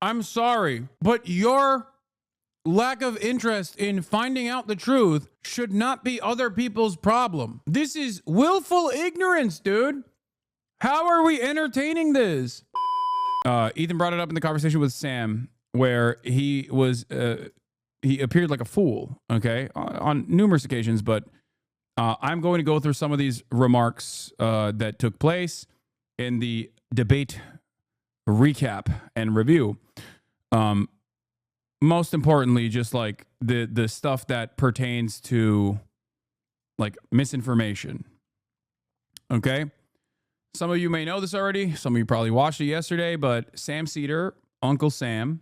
I'm sorry, but your lack of interest in finding out the truth should not be other people's problem. This is willful ignorance, dude. How are we entertaining this? Ethan brought it up in the conversation with Sam, where he was he appeared like a fool, okay, on numerous occasions. But I'm going to go through some of these remarks that took place in the debate recap and review. Most importantly, just like the stuff that pertains to like misinformation. Okay. Some of you may know this already. Some of you probably watched it yesterday, but Sam Seder, Uncle Sam,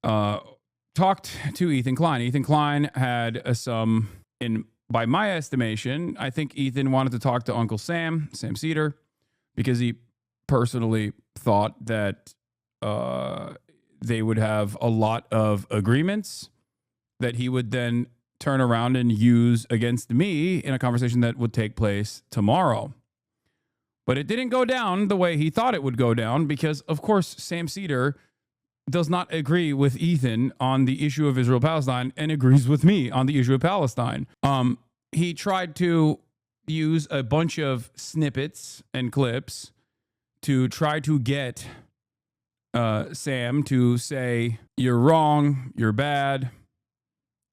talked to Ethan Klein. Ethan Klein had by my estimation, I think Ethan wanted to talk to Uncle Sam Seder, because he personally thought that they would have a lot of agreements that he would then turn around and use against me in a conversation that would take place tomorrow. But it didn't go down the way he thought it would go down, because, of course, Sam Seder does not agree with Ethan on the issue of Israel-Palestine and agrees with me on the issue of Palestine. He tried to use a bunch of snippets and clips to try to get Sam to say, you're wrong, you're bad,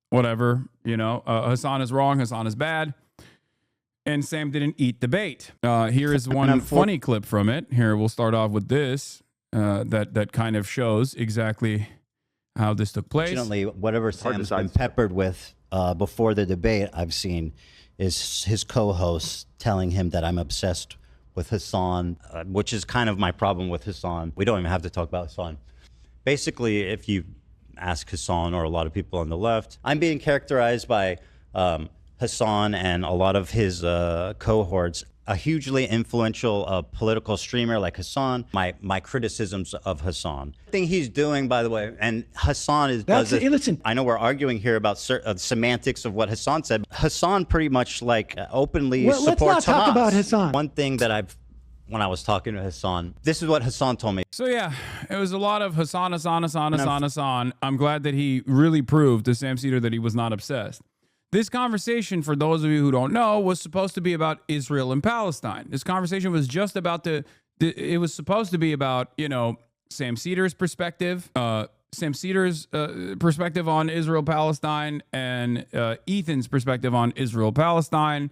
whatever, Hasan is wrong, Hasan is bad. And Sam didn't eat the bait. Here is one funny clip from it. Here, we'll start off with this, that kind of shows exactly how this took place. Fortunately, whatever Sam's been peppered with before the debate I've seen is his co-host telling him that I'm obsessed with Hasan, which is kind of my problem with Hasan. We don't even have to talk about Hasan. Basically, if you ask Hasan or a lot of people on the left, I'm being characterized by Hasan and a lot of his cohorts, a hugely influential political streamer like Hasan. My criticisms of Hasan. The thing he's doing, by the way, and Hasan listen, I know we're arguing here about semantics of what Hasan said. Hasan pretty much like openly supports Hamas. Let's not talk about Hasan. One thing that when I was talking to Hasan, this is what Hasan told me. So yeah, it was a lot of Hasan. I'm glad that he really proved to Sam Seder that he was not obsessed. This conversation, for those of you who don't know, was supposed to be about Israel and Palestine. This conversation was just about it was supposed to be about, Sam Seder's perspective, perspective on Israel-Palestine, and Ethan's perspective on Israel-Palestine,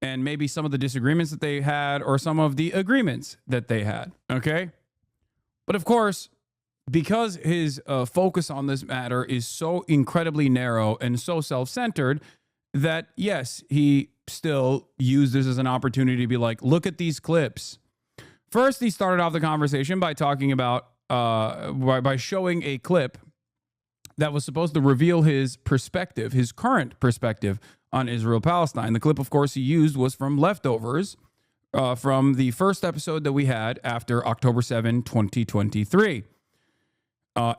and maybe some of the disagreements that they had or some of the agreements that they had, okay? But of course, because his focus on this matter is so incredibly narrow and so self-centered, that yes, he still used this as an opportunity to be like, look at these clips. First, he started off the conversation by talking about, by showing a clip that was supposed to reveal his perspective, his current perspective on Israel-Palestine. The clip, of course, he used was from Leftovers, from the first episode that we had after October 7, 2023.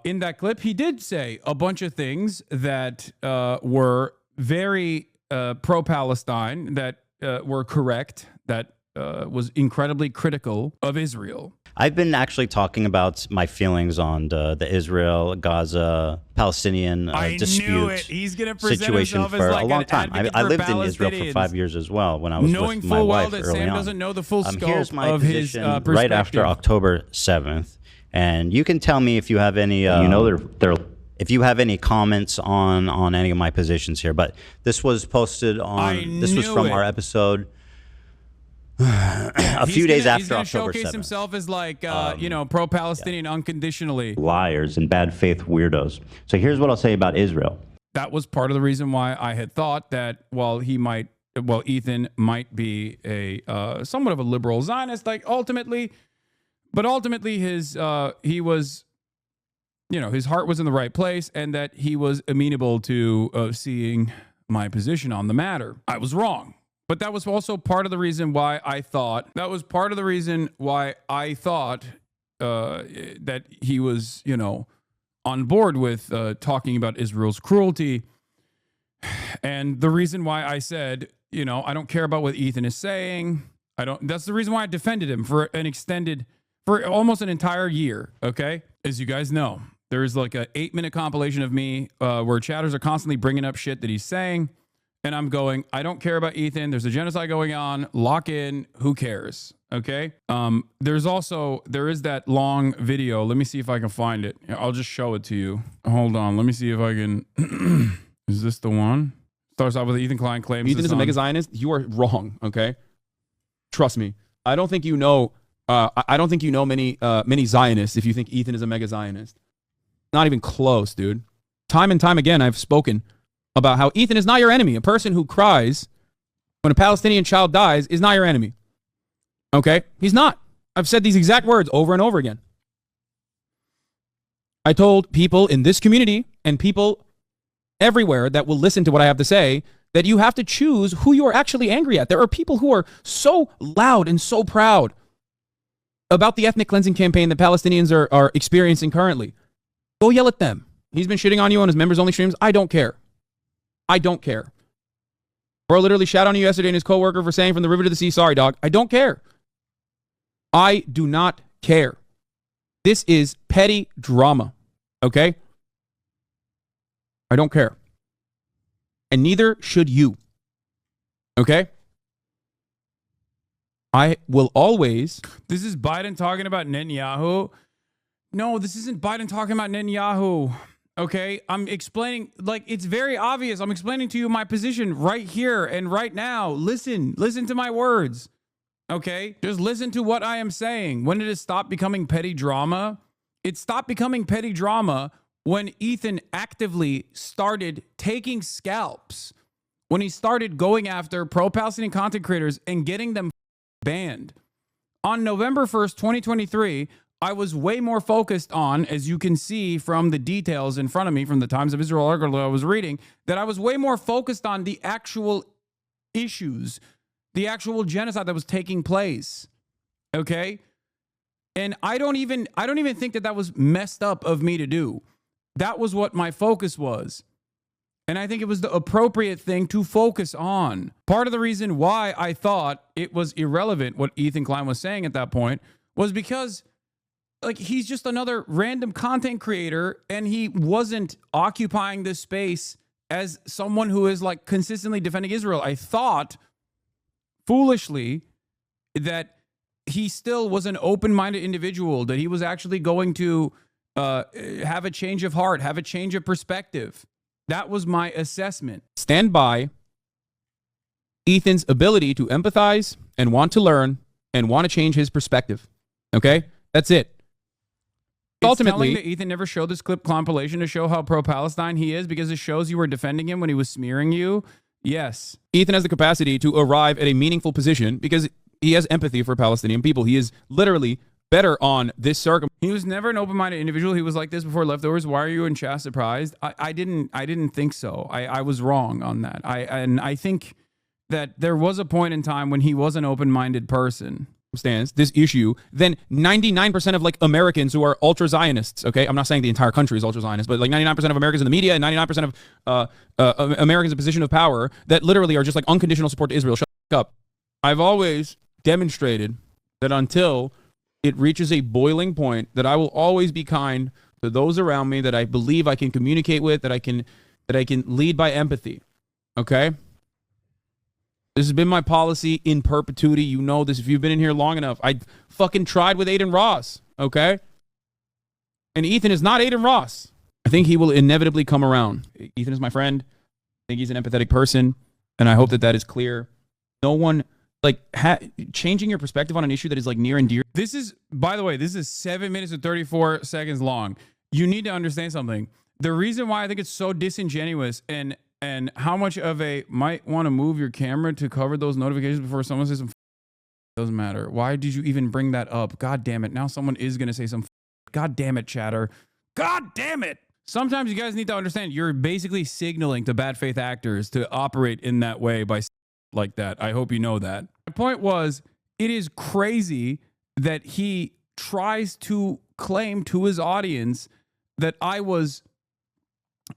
In that clip, he did say a bunch of things that were very pro-Palestine, that were correct, that was incredibly critical of Israel. I've been actually talking about my feelings on the Israel-Gaza Palestinian dispute situation for a long time. I lived in Israel for 5 years as well when I was with my wife early on. Sam doesn't know the full scope here's my of his position perspective. Right after October 7th. And you can tell me if you have any, if you have any comments on any of my positions here. But this was posted on. This was from our episode a few days after October 7th. He's going to showcase himself as like, pro-Palestinian unconditionally. Liars and bad faith weirdos. So here's what I'll say about Israel. That was part of the reason why I had thought that while Ethan might be a somewhat of a liberal Zionist, ultimately his his heart was in the right place, and that he was amenable to seeing my position on the matter. I was wrong. But that was also part of the reason why I thought that he was, on board with talking about Israel's cruelty. And the reason why I said, I don't care about what Ethan is saying. That's the reason why I defended him for almost an entire year. Okay. as you guys know, there is like a 8-minute compilation of me where chatters are constantly bringing up shit that he's saying. And I'm going, I don't care about Ethan. There's a genocide going on. Lock in. Who cares? Okay. There is that long video. Let me see if I can find it. I'll just show it to you. Hold on. Let me see if I can. Is this the one? Starts off with Ethan Klein claims Ethan is a mega Zionist. You are wrong. Okay. Trust me. I don't think you know. I don't think you know many Zionists if you think Ethan is a mega Zionist. Not even close, dude. Time and time again, I've spoken about how Ethan is not your enemy. A person who cries when a Palestinian child dies is not your enemy. Okay? He's not. I've said these exact words over and over again. I told people in this community and people everywhere that will listen to what I have to say that you have to choose who you are actually angry at. There are people who are so loud and so proud about the ethnic cleansing campaign that Palestinians are experiencing currently. Go yell at them. He's been shitting on you on his members-only streams. I don't care. I don't care. Bro literally shat on you yesterday and his coworker for saying from the river to the sea, sorry, dog. I don't care. I do not care. This is petty drama, okay? I don't care. And neither should you, okay? I will always... This is Biden talking about Netanyahu. No, this isn't Biden talking about Netanyahu. Okay, I'm explaining, like, it's very obvious. I'm explaining to you my position right here and right now. Listen to my words. Okay, just listen to what I am saying. When did it stop becoming petty drama? It stopped becoming petty drama when Ethan actively started taking scalps, when he started going after pro-Palestinian content creators and getting them banned. On November 1st, 2023, I was way more focused on, as you can see from the details in front of me from the Times of Israel article I was reading, that I was way more focused on the actual issues, the actual genocide that was taking place. Okay? And I don't even think that was messed up of me to do. That was what my focus was. And I think it was the appropriate thing to focus on. Part of the reason why I thought it was irrelevant what Ethan Klein was saying at that point was because, like, he's just another random content creator and he wasn't occupying this space as someone who is, like, consistently defending Israel. I thought foolishly that he still was an open-minded individual, that he was actually going to have a change of heart, have a change of perspective. That was my assessment. Stand by Ethan's ability to empathize and want to learn and want to change his perspective. Okay? That's it. It's Ultimately, telling that Ethan never showed this clip compilation to show how pro-Palestine he is because it shows you were defending him when he was smearing you. Yes. Ethan has the capacity to arrive at a meaningful position because he has empathy for Palestinian people. He is literally better on this circumstance. He was never an open-minded individual. He was like this before Leftovers. Why are you in chat surprised? I didn't think so. I was wrong on that. I think that there was a point in time when he was an open-minded person. This issue, then 99% of, like, Americans who are ultra-Zionists, okay? I'm not saying the entire country is ultra-Zionist, but like 99% of Americans in the media and 99% of Americans in position of power that literally are just like unconditional support to Israel. Shut up. I've always demonstrated that until it reaches a boiling point, that I will always be kind to those around me that I believe I can communicate with, that I can lead by empathy. Okay? This has been my policy in perpetuity. You know this if you've been in here long enough. I fucking tried with Aiden Ross, okay? And Ethan is not Aiden Ross. I think he will inevitably come around. Ethan is my friend. I think he's an empathetic person, and I hope that is clear. No one, like, changing your perspective on an issue that is, like, near and dear. This is, by the way, this is 7 minutes and 34 seconds long. You need to understand something. The reason why I think it's so disingenuous and how much of a might want to move your camera to cover those notifications before someone says some doesn't matter. Why did you even bring that up? God damn it. Now someone is going to say some God damn it, chatter. God damn it. Sometimes you guys need to understand you're basically signaling to bad faith actors to operate in that way by like that. I hope you know that. My point was, it is crazy that he tries to claim to his audience that I was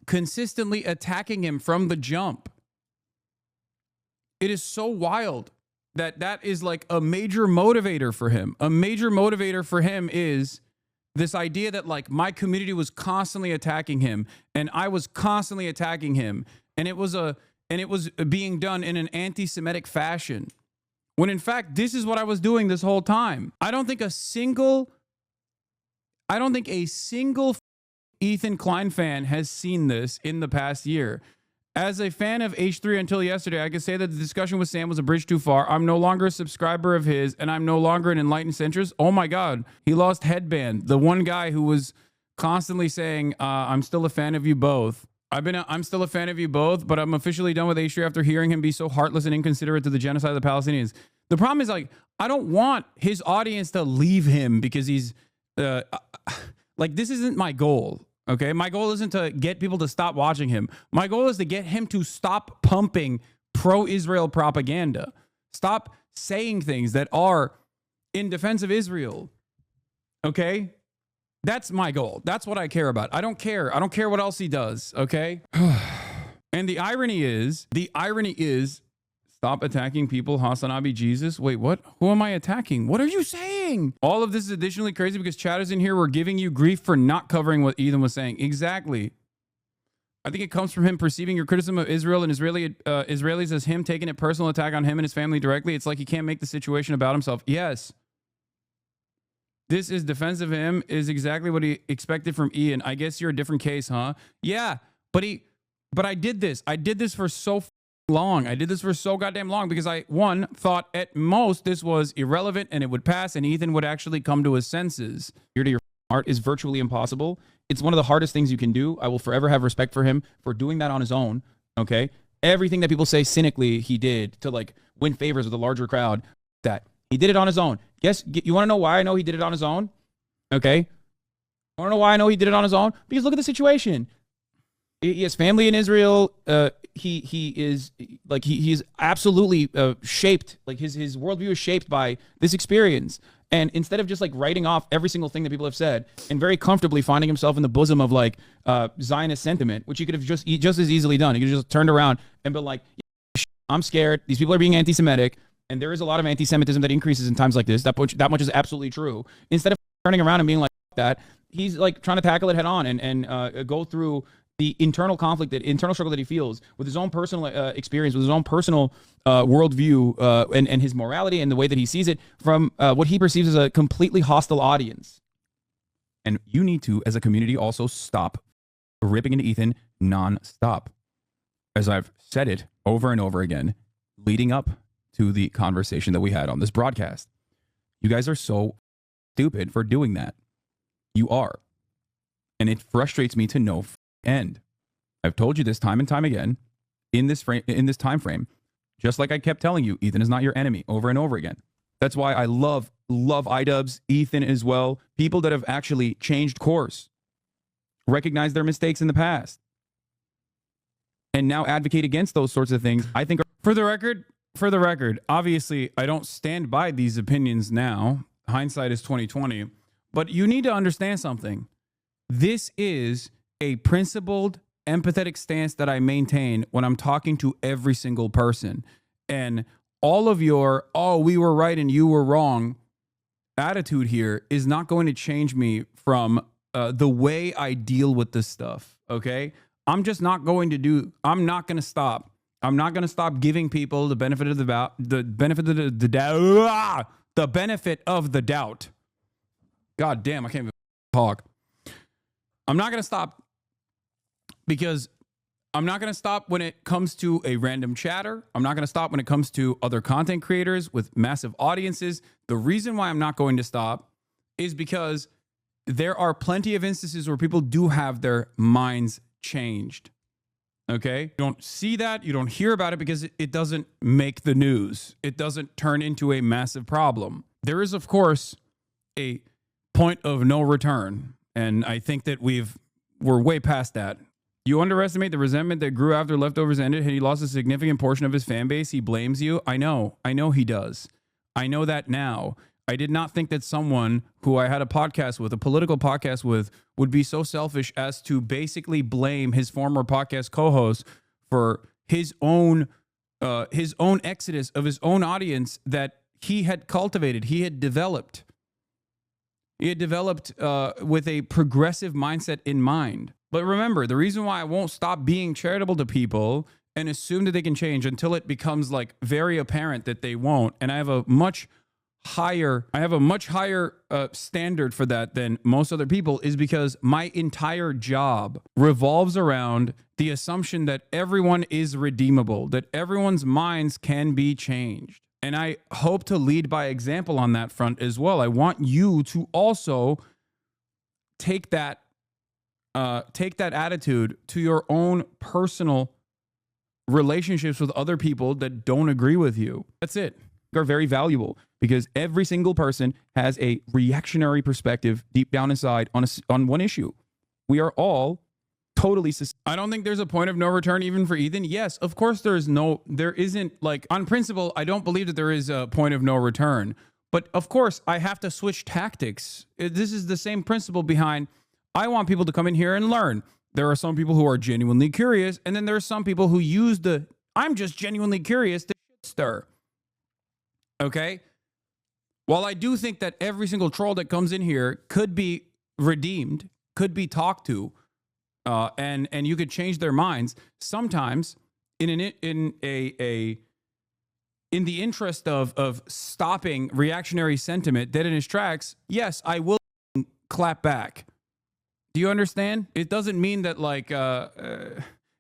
consistently attacking him from the jump. It is so wild that is like a major motivator for him. A major motivator for him is This idea that like my community was constantly attacking him and I was constantly attacking him, and it was being done in an anti-Semitic fashion. When in fact, this is what I was doing this whole time. I don't think a single Ethan Klein fan has seen this in the past year. As a fan of H3 until yesterday, I could say that the discussion with Sam was a bridge too far. I'm no longer a subscriber of his, and I'm no longer an enlightened centrist. Oh my God, he lost headband. The one guy who was constantly saying, I'm still a fan of you both. I'm still a fan of you both, but I'm officially done with H3 after hearing him be so heartless and inconsiderate to the genocide of the Palestinians. The problem is, like, I don't want his audience to leave him because he's, like, this isn't my goal. Okay, my goal isn't to get people to stop watching him. My goal is to get him to stop pumping pro-Israel propaganda. Stop saying things that are in defense of Israel. Okay? That's my goal. That's what I care about. I don't care. I don't care what else he does. Okay? And the irony is, stop attacking people, Hasanabi, Jesus. Wait, what? Who am I attacking? What are you saying? All of this is additionally crazy because chatters in here were giving you grief for not covering what Ethan was saying. Exactly. I think it comes from him perceiving your criticism of Israel and Israelis as him taking a personal attack on him and his family directly. It's like he can't make the situation about himself. Yes. This is defense of him is exactly what he expected from Ian. I guess you're a different case, huh? Yeah, but I did this. I did this for so long. I did this for so goddamn long because I, one, thought at most this was irrelevant and it would pass and Ethan would actually come to his senses. Here to your art is virtually impossible. It's one of the hardest things you can do. I will forever have respect for him for doing that on his own, okay? Everything that people say cynically he did to like win favors with a larger crowd, that he did it on his own. Yes, you want to know why I know he did it on his own? Okay? You want to know why I know he did it on his own? Because look at the situation. He has family in Israel. He is absolutely shaped. Like his worldview is shaped by this experience. And instead of just like writing off every single thing that people have said and very comfortably finding himself in the bosom of like Zionist sentiment, which he could have just as easily done. He could have just turned around and been like, I'm scared. These people are being anti-Semitic. And there is a lot of anti-Semitism that increases in times like this. That much is absolutely true. Instead of turning around and being like that, he's like trying to tackle it head on and go through the internal conflict, that internal struggle that he feels with his own personal experience, with his own personal worldview and his morality and the way that he sees it from what he perceives as a completely hostile audience. And you need to, as a community, also stop ripping into Ethan nonstop. As I've said it over and over again, leading up to the conversation that we had on this broadcast. You guys are so stupid for doing that. You are. And it frustrates me to no end. I've told you this time and time again in this time frame, just like I kept telling you, Ethan is not your enemy over and over again. That's why I love iDubbbz, Ethan as well, people that have actually changed course, recognized their mistakes in the past, and now advocate against those sorts of things. I think for the record, obviously, I don't stand by these opinions now. Hindsight is 2020. But you need to understand something. This is a principled, empathetic stance that I maintain when I'm talking to every single person. And all of your, oh, we were right and you were wrong attitude here is not going to change me from the way I deal with this stuff, okay? I'm just not going to I'm not going to stop. I'm not going to stop giving people the benefit of the doubt, the benefit of the doubt. God damn, I can't even talk. I'm not going to stop because I'm not going to stop when it comes to a random chatter. I'm not going to stop when it comes to other content creators with massive audiences. The reason why I'm not going to stop is because there are plenty of instances where people do have their minds changed. Okay? You don't see that. You don't hear about it because it doesn't make the news. It doesn't turn into a massive problem. There is, of course, a point of no return. And I think that we're way past that. You underestimate the resentment that grew after Leftovers ended. Had he lost a significant portion of his fan base, he blames you. I know he does. I know that now. I did not think that someone who I had a podcast with, a political podcast with, would be so selfish as to basically blame his former podcast co-host for his own exodus of his own audience that he had cultivated, he had developed. He had developed with a progressive mindset in mind. But remember, the reason why I won't stop being charitable to people and assume that they can change until it becomes like very apparent that they won't, and I have a much higher standard for that than most other people, is because my entire job revolves around the assumption that everyone is redeemable, that everyone's minds can be changed. And I hope to lead by example on that front as well. I want you to also take that attitude to your own personal relationships with other people that don't agree with you. That's it. Are very valuable because every single person has a reactionary perspective deep down inside on one issue. We are all totally. I don't think there's a point of no return even for Ethan. Yes, of course there isn't, like, on principle, I don't believe that there is a point of no return. But of course I have to switch tactics. This is the same principle behind, I want people to come in here and learn. There are some people who are genuinely curious, and then there are some people who use the, I'm just genuinely curious to stir. Okay? While I do think that every single troll that comes in here could be redeemed, could be talked to, and you could change their minds, sometimes in the interest of stopping reactionary sentiment dead in its tracks, yes, I will clap back. Do you understand? It doesn't mean that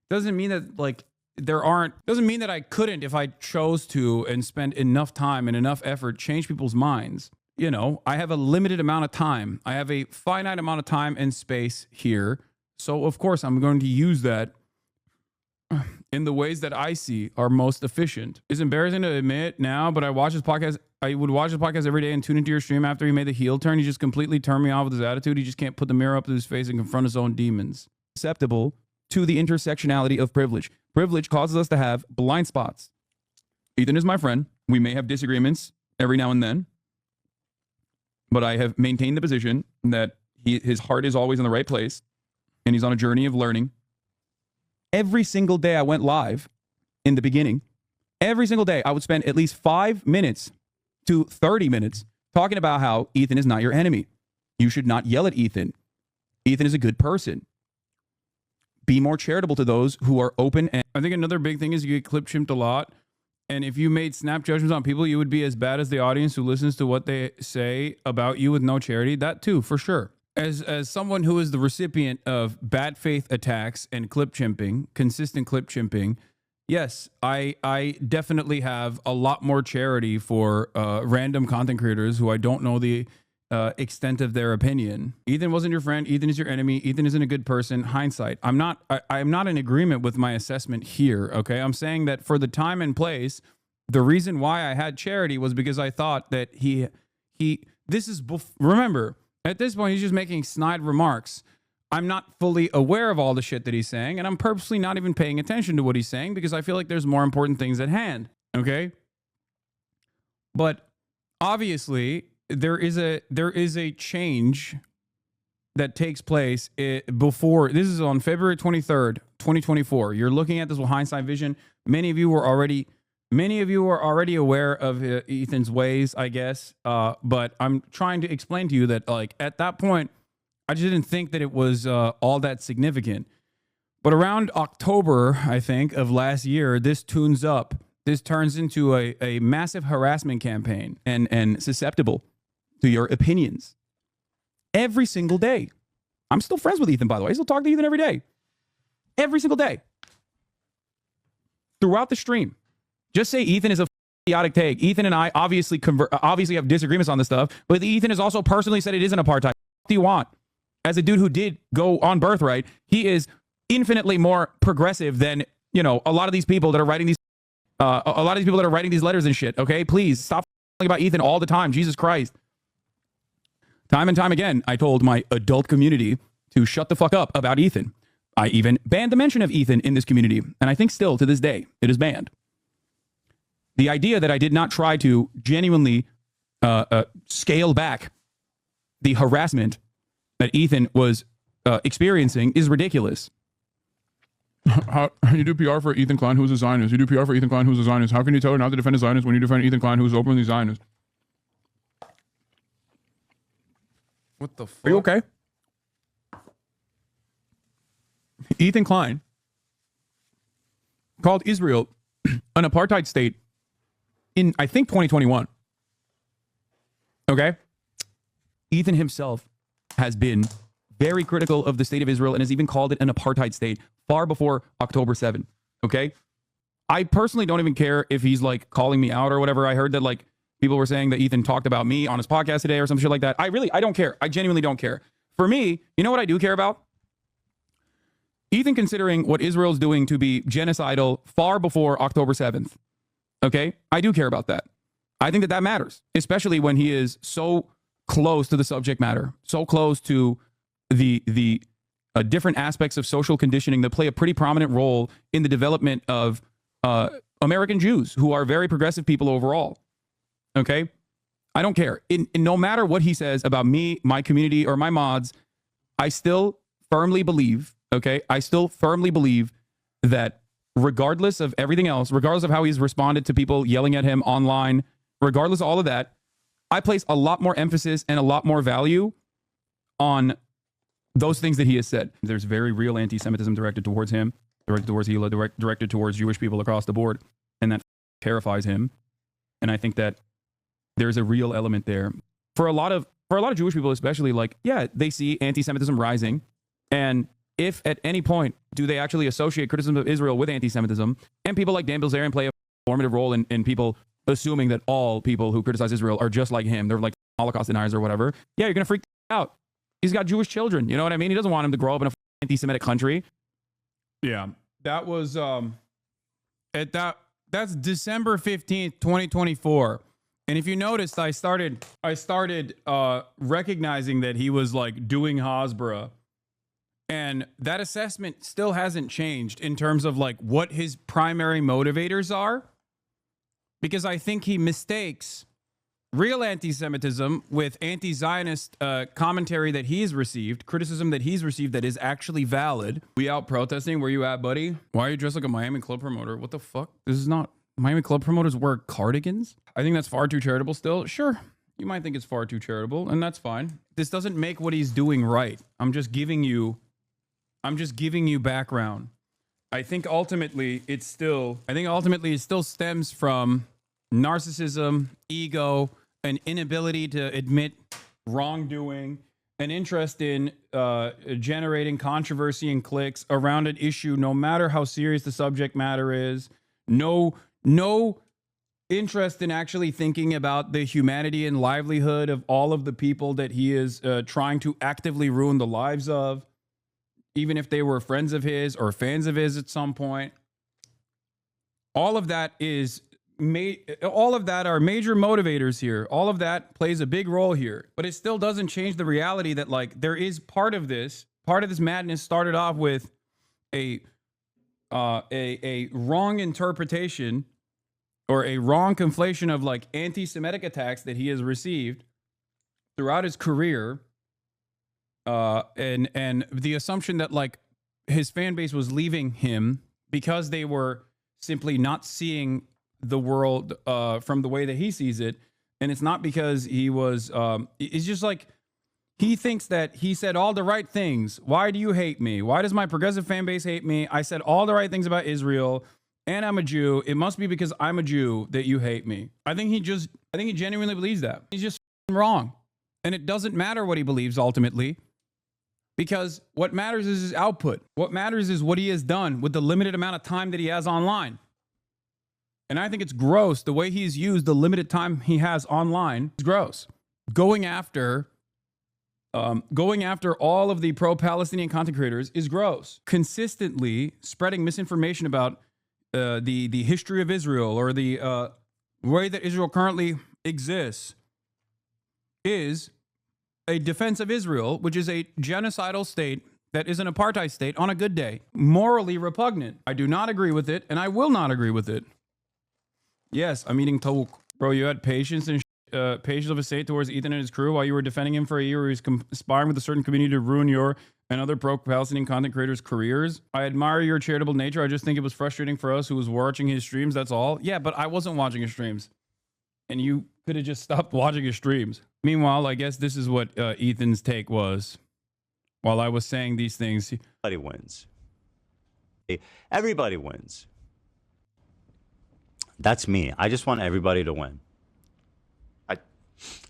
doesn't mean that I couldn't, if I chose to and spend enough time and enough effort, change people's minds. You know, I have a limited amount of time. I have a finite amount of time and space here. So of course I'm going to use that in the ways that I see are most efficient. It's embarrassing to admit now, but I would watch his podcast every day and tune into your stream after he made the heel turn. He just completely turned me off with his attitude. He just can't put the mirror up to his face and confront his own demons. Acceptable to the intersectionality of privilege. Privilege causes us to have blind spots. Ethan is my friend. We may have disagreements every now and then, but I have maintained the position that his heart is always in the right place, and he's on a journey of learning. Every single day I went live in the beginning, every single day I would spend at least 5 minutes to 30 minutes talking about how Ethan is not your enemy. You should not yell at Ethan. Ethan is a good person. Be more charitable to those who are open. And I think another big thing is you get clip chimped a lot. And if you made snap judgments on people, you would be as bad as the audience who listens to what they say about you with no charity. That too, for sure. As someone who is the recipient of bad faith attacks and clip chimping, consistent clip chimping, yes, I definitely have a lot more charity for random content creators who I don't know the extent of their opinion. Ethan wasn't your friend. Ethan is your enemy. Ethan isn't a good person. Hindsight. I'm not in agreement with my assessment here. Okay. I'm saying that for the time and place, the reason why I had charity was because I thought that remember, at this point, he's just making snide remarks. I'm not fully aware of all the shit that he's saying, and I'm purposely not even paying attention to what he's saying because I feel like there's more important things at hand. Okay. But obviously, there is a change that takes place before. This is on February 23rd, 2024. You're looking at this with hindsight vision. Many of you are already aware of Ethan's ways, I guess. But I'm trying to explain to you that, like, at that point, I just didn't think that it was all that significant. But around October, I think, of last year, this tunes up. This turns into a massive harassment campaign and susceptible to your opinions every single day. I'm still friends with Ethan, by the way. I still talk to Ethan every day. Every single day. Throughout the stream. Just say Ethan is a idiotic take. Ethan and I obviously have disagreements on this stuff, but Ethan has also personally said it isn't apartheid. What do you want? As a dude who did go on birthright, he is infinitely more progressive than, you know, a lot of these people that are writing these letters and shit. Okay, please stop about Ethan all the time. Jesus Christ. Time and time again, I told my adult community to shut the fuck up about Ethan. I even banned the mention of Ethan in this community, and I think still to this day it is banned. The idea that I did not try to genuinely scale back the harassment that Ethan was experiencing is ridiculous. How you do PR for Ethan Klein, who's a Zionist? You do PR for Ethan Klein, who's a Zionist. How can you tell her not to defend a Zionist when you defend Ethan Klein, who's openly Zionist? What the fuck? Are you okay? Ethan Klein called Israel an apartheid state in, I think, 2021. Okay? Ethan himself has been very critical of the state of Israel and has even called it an apartheid state far before October 7. Okay? I personally don't even care if he's like calling me out or whatever. I heard that like people were saying that Ethan talked about me on his podcast today or some shit like that. I don't care. I genuinely don't care. For me, you know what I do care about? Ethan considering what Israel's doing to be genocidal far before October 7th. Okay? I do care about that. I think that that matters, especially when he is so close to the subject matter, so close to the different aspects of social conditioning that play a pretty prominent role in the development of American Jews, who are very progressive people overall. Okay? I don't care. In no matter what he says about me, my community, or my mods, I still firmly believe, okay? I still firmly believe that regardless of everything else, regardless of how he's responded to people yelling at him online, regardless of all of that, I place a lot more emphasis and a lot more value on those things that he has said. There's very real anti-Semitism directed towards him, directed towards Hila, directed towards Jewish people across the board, and that terrifies him. And I think that there's a real element there. For a lot of Jewish people especially, like, yeah, they see anti-Semitism rising, and if at any point do they actually associate criticism of Israel with anti-Semitism, and people like Dan Bilzerian play a formative role in people assuming that all people who criticize Israel are just like him, they're like Holocaust deniers or whatever, yeah, you're gonna freak out. He's got Jewish children, you know what I mean? He doesn't want him to grow up in an anti-Semitic country. Yeah, that was that's December 15th, 2024. And if you noticed, I started recognizing that he was like doing Hasbara. And that assessment still hasn't changed in terms of like what his primary motivators are. Because I think he mistakes real anti-Semitism with anti-Zionist commentary that he's received, criticism that he's received that is actually valid. We out protesting? Where you at, buddy? Why are you dressed like a Miami club promoter? What the fuck? This is not... Miami club promoters wear cardigans? I think that's far too charitable still. Sure, you might think it's far too charitable, and that's fine. This doesn't make what he's doing right. I'm just giving you background. I think ultimately it still stems from narcissism, ego, an inability to admit wrongdoing, an interest in generating controversy and clicks around an issue, no matter how serious the subject matter is. No interest in actually thinking about the humanity and livelihood of all of the people that he is trying to actively ruin the lives of, even if they were friends of his or fans of his at some point. All of that are major motivators here. All of that plays a big role here, but it still doesn't change the reality that like there is part of this madness started off with a wrong interpretation or a wrong conflation of like anti-Semitic attacks that he has received throughout his career, and the assumption that like his fan base was leaving him because they were simply not seeing the world from the way that he sees it. And it's not because he was it's just like he thinks that he said all the right things. Why do you hate me? Why does my progressive fan base hate me? I said all the right things about Israel, and I'm a Jew. It must be because I'm a Jew that you hate me. I think he genuinely believes that. He's just wrong. And it doesn't matter what he believes ultimately, because what matters is his output. What matters is what he has done with the limited amount of time that he has online. And I think it's gross the way he's used the limited time he has online. It's gross. Going after all of the pro-Palestinian content creators is gross. Consistently spreading misinformation about the history of Israel or the way that Israel currently exists is a defense of Israel, which is a genocidal state that is an apartheid state on a good day. Morally repugnant. I do not agree with it, and I will not agree with it. Yes, I'm eating tawuk. Bro, you had patience and patience of a state towards Ethan and his crew while you were defending him for a year. He was conspiring with a certain community to ruin your and other pro-Palestinian content creators' careers. I admire your charitable nature. I just think it was frustrating for us who was watching his streams. That's all. Yeah, but I wasn't watching his streams. And you could have just stopped watching his streams. Meanwhile, I guess this is what Ethan's take was while I was saying these things. Everybody wins. Everybody wins. That's me. I just want everybody to win.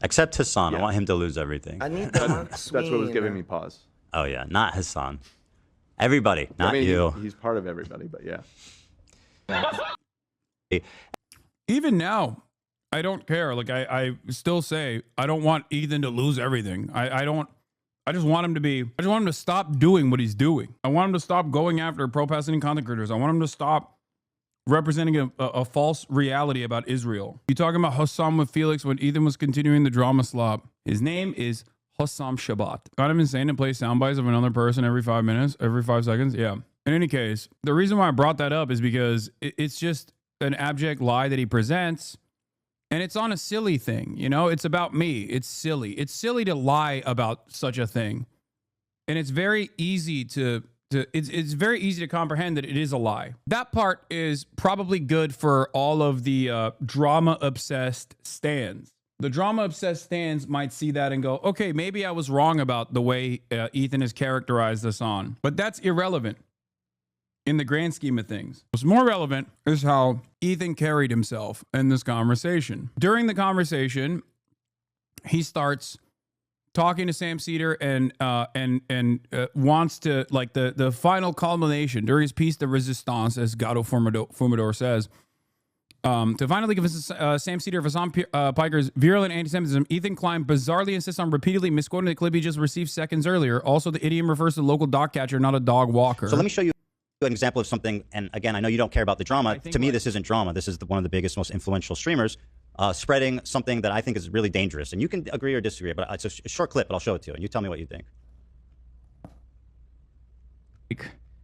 Except Hasan. I want him to lose everything. I need that's what was giving me pause. Oh, yeah. Not Hasan. Everybody. Not you. He's part of everybody, but yeah. Even now, I don't care. Like I still say I don't want Ethan to lose everything. I just want him to stop doing what he's doing. I want him to stop going after pro-Palestinian content creators. I want him to stop representing a false reality about Israel. You talking about Hassam with Felix when Ethan was continuing the drama slop? His name is Hassam Shabbat. Kind of insane to play sound bites of another person every 5 minutes, every 5 seconds. Yeah. In any case, the reason why I brought that up is because it's just an abject lie that he presents. And it's on a silly thing, you know, it's about me. It's silly. It's silly to lie about such a thing. And it's very easy it's very easy to comprehend that it is a lie. That part is probably good for all of the drama-obsessed stans. The drama-obsessed stans might see that and go, okay, maybe I was wrong about the way Ethan has characterized this on. But that's irrelevant in the grand scheme of things. What's more relevant is how Ethan carried himself in this conversation. During the conversation, he starts talking to Sam Seder and wants to, like, the final culmination during his piece, The Resistance, as Gato Fumador says, to finally give us Sam Seder of Hasan Piker's virulent anti-Semitism, Ethan Klein bizarrely insists on repeatedly misquoting the clip he just received seconds earlier. Also, the idiom refers to the local dog catcher, not a dog walker. So let me show you an example of something, and again, I know you don't care about the drama. To me, this isn't drama. This is one of the biggest, most influential streamers spreading something that I think is really dangerous. And you can agree or disagree, but it's a short clip, but I'll show it to you, and you tell me what you think.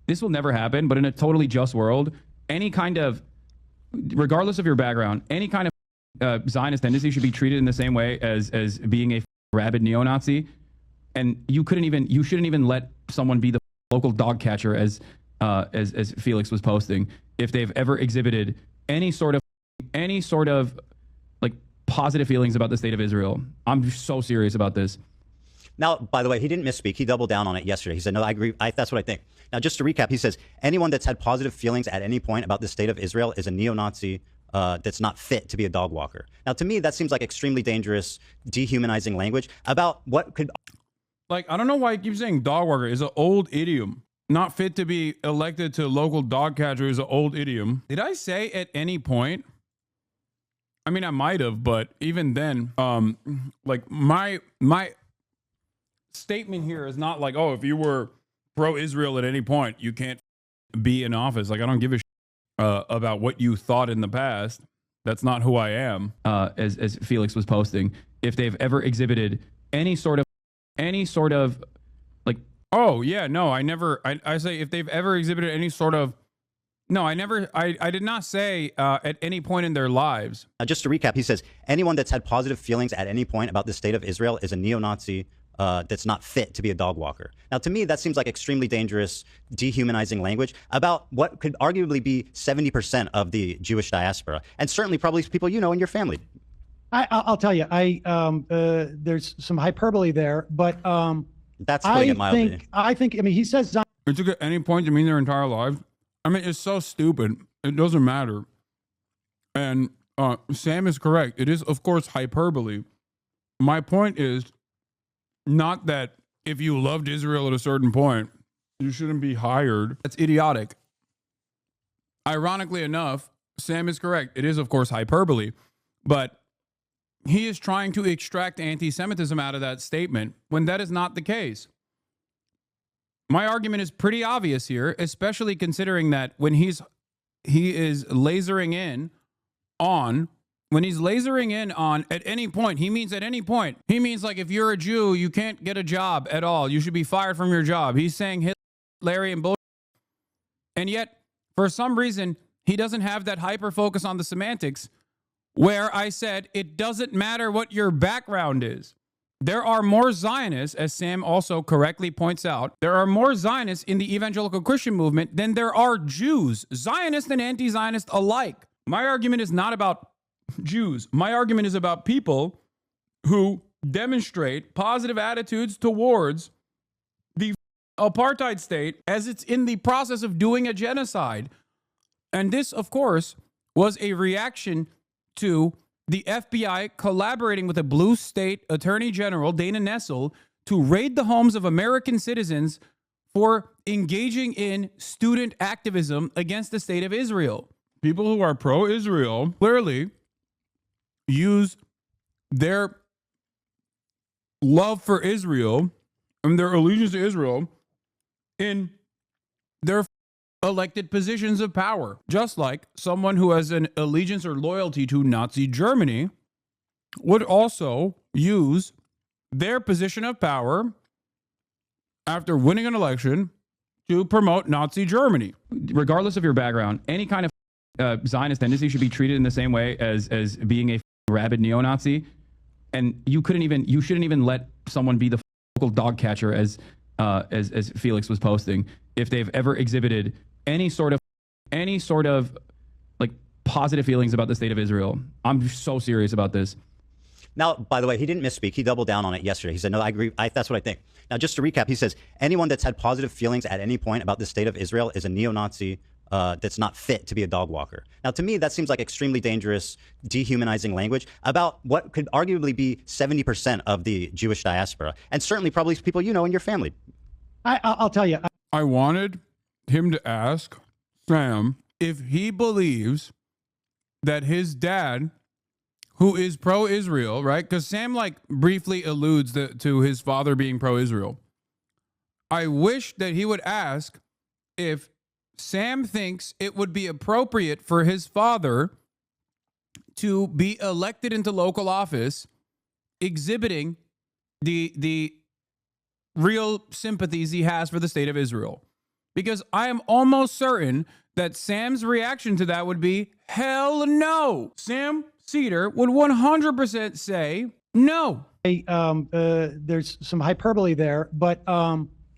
This will never happen, but in a totally just world, any kind of, regardless of your background, any kind of Zionist tendency should be treated in the same way as being a rabid neo-Nazi. And you shouldn't even let someone be the local dog catcher as Felix was posting, if they've ever exhibited any sort of like positive feelings about the state of Israel. I'm so serious about this. Now, by the way, he didn't misspeak. He doubled down on it yesterday. He said, no, I agree. That's what I think. Now, just to recap, he says, anyone that's had positive feelings at any point about the state of Israel is a neo-Nazi that's not fit to be a dog walker. Now, to me, that seems like extremely dangerous, dehumanizing language about what could... Like, I don't know why he keeps saying dog walker. It's an old idiom. Not fit to be elected to local dog catcher is an old idiom. Did I say at any point? I mean, I might have, but even then, like my statement here is not like, oh, if you were pro-Israel at any point, you can't be in office. Like, I don't give a shit about what you thought in the past. That's not who I am. As Felix was posting, if they've ever exhibited any sort of like, oh yeah, no, I say if they've ever exhibited any sort of, no, I did not say at any point in their lives. Just to recap, he says, anyone that's had positive feelings at any point about the state of Israel is a neo-Nazi that's not fit to be a dog walker. Now, to me, that seems like extremely dangerous, dehumanizing language about what could arguably be 70% of the Jewish diaspora, and certainly probably people you know in your family. I'll tell you, there's some hyperbole there, but that's putting it mildly. I think, I mean, he says it took at any point to mean their entire lives. I mean, it's so stupid. It doesn't matter. And Sam is correct. It is, of course, hyperbole. My point is not that if you loved Israel at a certain point, you shouldn't be hired. That's idiotic. Ironically enough, Sam is correct. It is, of course, hyperbole. But he is trying to extract anti-Semitism out of that statement when that is not the case. My argument is pretty obvious here, especially considering that when he is lasering in on, at any point, he means at any point. He means like if you're a Jew, you can't get a job at all. You should be fired from your job. He's saying Hitler, Larry, and bullshit. And yet, for some reason, he doesn't have that hyper focus on the semantics where I said it doesn't matter what your background is. There are more Zionists, as Sam also correctly points out, there are more Zionists in the evangelical Christian movement than there are Jews, Zionists and anti-Zionist alike. My argument is not about Jews. My argument is about people who demonstrate positive attitudes towards the apartheid state as it's in the process of doing a genocide. And this, of course, was a reaction to the FBI collaborating with a blue state attorney general, Dana Nessel, to raid the homes of American citizens for engaging in student activism against the state of Israel. People who are pro-Israel Clearly use their love for Israel and their allegiance to Israel in their elected positions of power. Just like someone who has an allegiance or loyalty to Nazi Germany would also use their position of power after winning an election to promote Nazi Germany. Regardless of your background, any kind of Zionist tendency should be treated in the same way as being a rabid neo-Nazi. And you shouldn't even let someone be the local dog catcher as Felix was posting if they've ever exhibited any sort of like positive feelings about the state of Israel. I'm so serious about this. Now, by the way, he didn't misspeak. He doubled down on it yesterday. He said, no, I agree. That's what I think. Now, just to recap, he says, anyone that's had positive feelings at any point about the state of Israel is a neo-Nazi that's not fit to be a dog walker. Now, to me, that seems like extremely dangerous, dehumanizing language about what could arguably be 70% of the Jewish diaspora, and certainly probably people you know in your family. I'll tell you. I wanted him to ask Sam If he believes that his dad, who is pro-Israel, right? Because Sam like briefly alludes to his father being pro-Israel. I wish that he would ask if Sam thinks it would be appropriate for his father to be elected into local office, exhibiting the real sympathies he has for the state of Israel. Because I am almost certain that Sam's reaction to that would be, hell no. Sam Seder would 100% say no. There's some hyperbole there, but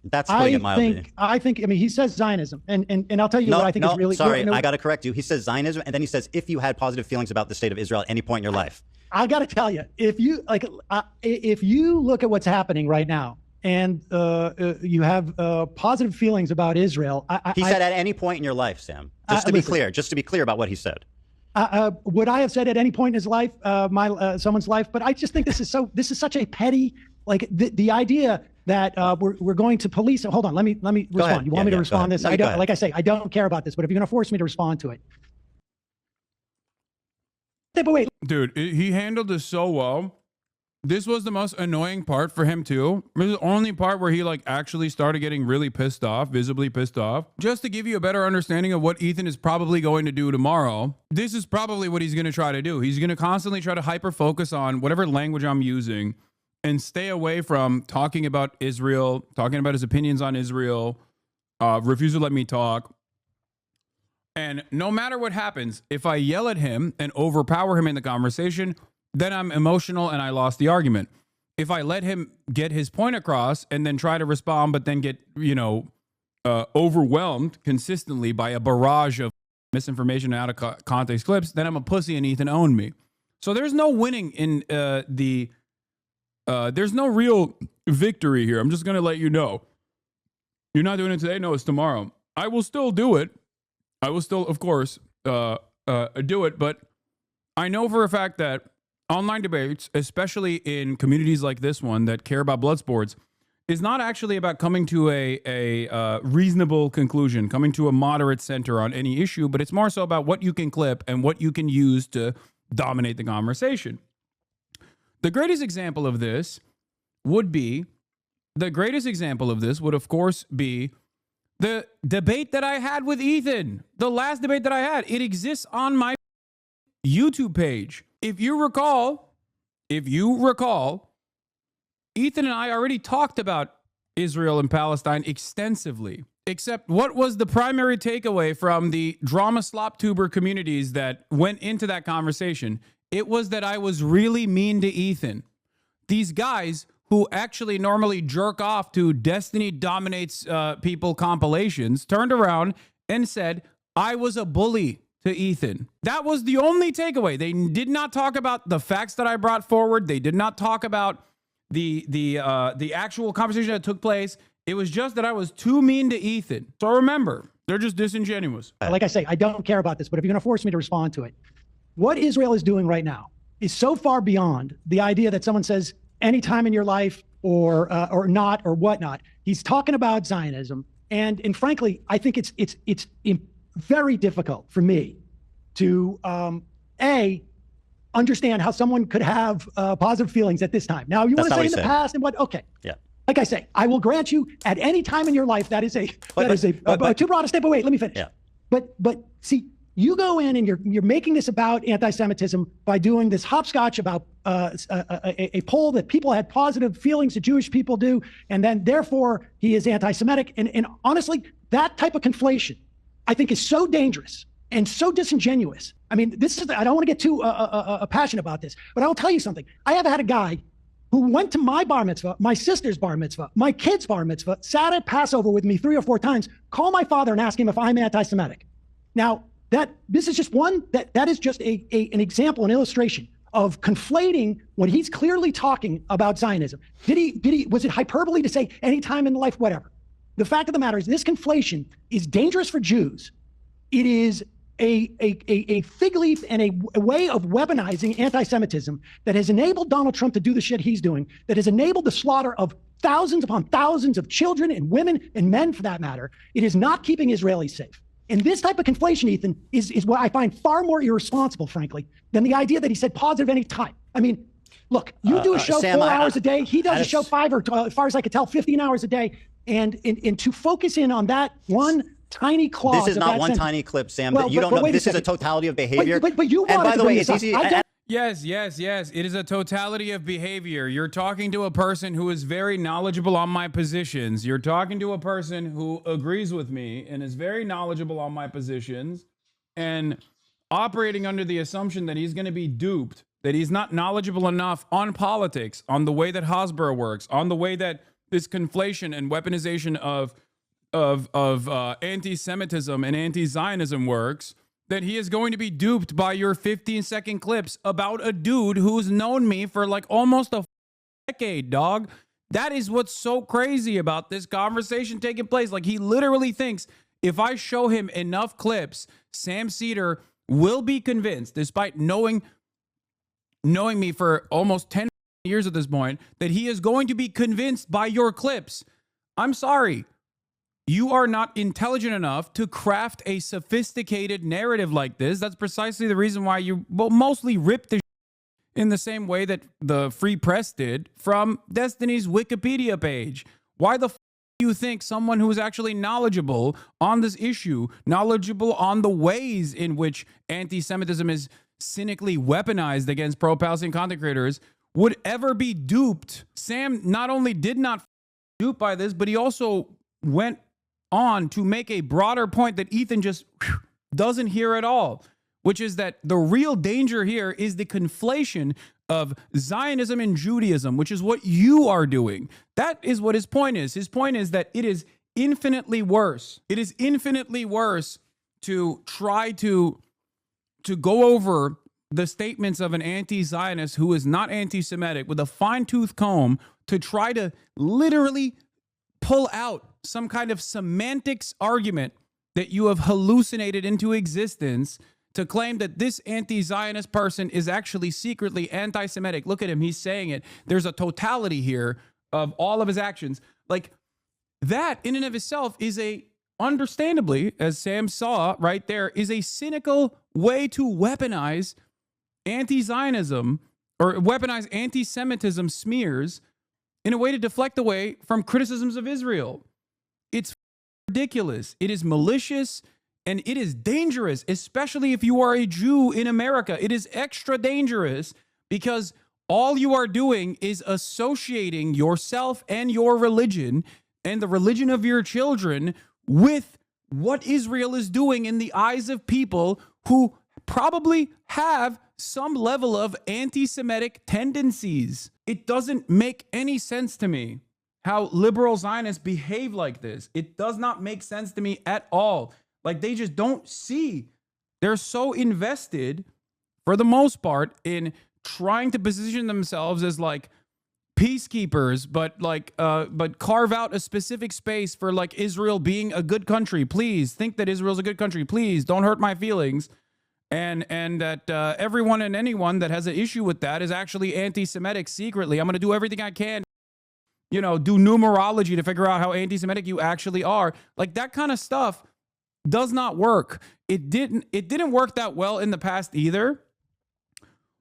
That's putting it mildly. I mean, he says Zionism, and I'll tell you what I think is really. Sorry, I got to correct you. He says Zionism, and then he says if you had positive feelings about the state of Israel at any point in your life. I got to tell you, if you look at what's happening right now, and you have positive feelings about Israel, He said at any point in your life, Sam. Just to be clear about what he said. Would I have said at any point in his life, someone's life? But I just think this is such a petty, like the idea that we're going to police. Hold on, let me respond. You want me to respond to this? No, I don't. Like I say, I don't care about this. But if you're going to force me to respond to it, but wait, dude, he handled this so well. This was the most annoying part for him too. This is the only part where he like actually started getting really pissed off, visibly pissed off. Just to give you a better understanding of what Ethan is probably going to do tomorrow, this is probably what he's going to try to do. He's going to constantly try to hyper focus on whatever language I'm using and stay away from talking about Israel, talking about his opinions on Israel, refuse to let me talk. And no matter what happens, if I yell at him and overpower him in the conversation, then I'm emotional and I lost the argument. If I let him get his point across and then try to respond, but then get, overwhelmed consistently by a barrage of misinformation and out of context clips, then I'm a pussy and Ethan owned me. So there's no winning in there's no real victory here. I'm just going to let you know. You're not doing it today? No, it's tomorrow. I will still do it. I will still, of course, do it. But I know for a fact that online debates, especially in communities like this one that care about blood sports, is not actually about coming to a reasonable conclusion, coming to a moderate center on any issue, but it's more so about what you can clip and what you can use to dominate the conversation. The greatest example of this would, of course, be the debate that I had with Ethan, the last debate that I had. It exists on my YouTube page. If you recall, Ethan and I already talked about Israel and Palestine extensively. Except what was the primary takeaway from the drama slop tuber communities that went into that conversation? It was that I was really mean to Ethan. These guys who actually normally jerk off to Destiny Dominates People compilations turned around and said, I was a bully. to Ethan. That was the only takeaway. They did not talk about the facts that I brought forward. They did not talk about the actual conversation that took place. It was just that I was too mean to Ethan. So remember, they're just disingenuous. Like I say, I don't care about this, but if you're going to force me to respond to it, what Israel is doing right now is so far beyond the idea that someone says any time in your life or not or whatnot. He's talking about Zionism, and frankly, I think it's very difficult for me to understand how someone could have positive feelings at this time. Now, you want to say in the past and what? Okay. Yeah. Like I say, I will grant you at any time in your life that is too broad a step. But wait, let me finish. Yeah. But see, you go in and you're making this about anti-Semitism by doing this hopscotch about a poll that people had positive feelings that Jewish people do, and then therefore he is anti-Semitic. And honestly, that type of conflation, I think, is so dangerous and so disingenuous. I mean, I don't want to get too passionate about this, but I will tell you something. I have had a guy who went to my bar mitzvah, my sister's bar mitzvah, my kid's bar mitzvah, sat at Passover with me 3 or 4 times, call my father and ask him if I'm anti-Semitic. Now, this is just one, that is just an example, an illustration of conflating when he's clearly talking about Zionism. Was it hyperbole to say any time in life, whatever? The fact of the matter is this conflation is dangerous for Jews. It is a fig leaf and a way of weaponizing anti-Semitism that has enabled Donald Trump to do the shit he's doing, that has enabled the slaughter of thousands upon thousands of children and women and men, for that matter. It is not keeping Israelis safe. And this type of conflation, Ethan, is what I find far more irresponsible, frankly, than the idea that he said positive any time. I mean, look, you do a show Sam, 4 hours a day. He does a show 5 or, as far as I could tell, 15 hours a day. And to focus in on that one tiny clause. This is not one tiny clip, Sam. Well, you don't know. This is a totality of behavior. But you wanted and by to the bring way, this it's easy. Yes. It is a totality of behavior. You're talking to a person who is very knowledgeable on my positions. You're talking to a person who agrees with me and is very knowledgeable on my positions and operating under the assumption that he's going to be duped, that he's not knowledgeable enough on politics, on the way that Hasbara works, on the way that this conflation and weaponization of anti-Semitism and anti-Zionism works, that he is going to be duped by your 15-second clips about a dude who's known me for like almost a decade, dog. That is what's so crazy about this conversation taking place. Like, he literally thinks if I show him enough clips, Sam Seder will be convinced, despite knowing me for almost 10 years at this point, that he is going to be convinced by your clips. I'm sorry. You are not intelligent enough to craft a sophisticated narrative like this. That's precisely the reason why you mostly ripped the in the same way that the Free Press did from Destiny's Wikipedia page. Why the do you think someone who is actually knowledgeable on this issue, knowledgeable on the ways in which anti-Semitism is cynically weaponized against pro-Palestinian content creators, would ever be duped? Sam not only did not dupe by this, but he also went on to make a broader point that Ethan just doesn't hear at all, which is that the real danger here is the conflation of Zionism and Judaism, which is what you are doing. That is what his point is. His point is that it is infinitely worse. It is infinitely worse to try to go over the statements of an anti-Zionist who is not anti-Semitic with a fine-tooth comb to try to literally pull out some kind of semantics argument that you have hallucinated into existence to claim that this anti-Zionist person is actually secretly anti-Semitic. Look at him. He's saying it. There's a totality here of all of his actions. Like, that in and of itself is understandably, as Sam saw right there, is a cynical way to weaponize anti-Zionism or weaponize anti-Semitism smears in a way to deflect away from criticisms of Israel. It's ridiculous. It is malicious and it is dangerous, especially if you are a Jew in America. It is extra dangerous because all you are doing is associating yourself and your religion and the religion of your children with what Israel is doing in the eyes of people who probably have some level of anti-Semitic tendencies. It doesn't make any sense to me how liberal Zionists behave like this. It does not make sense to me at all. Like, they just don't see They're so invested, for the most part, in trying to position themselves as like peacekeepers, but carve out a specific space for like Israel being a good country. Please think that Israel's a good country. Please don't hurt my feelings. And that everyone and anyone that has an issue with that is actually anti-Semitic secretly. I'm going to do everything I can, do numerology to figure out how anti-Semitic you actually are. Like that kind of stuff does not work. It didn't work that well in the past either,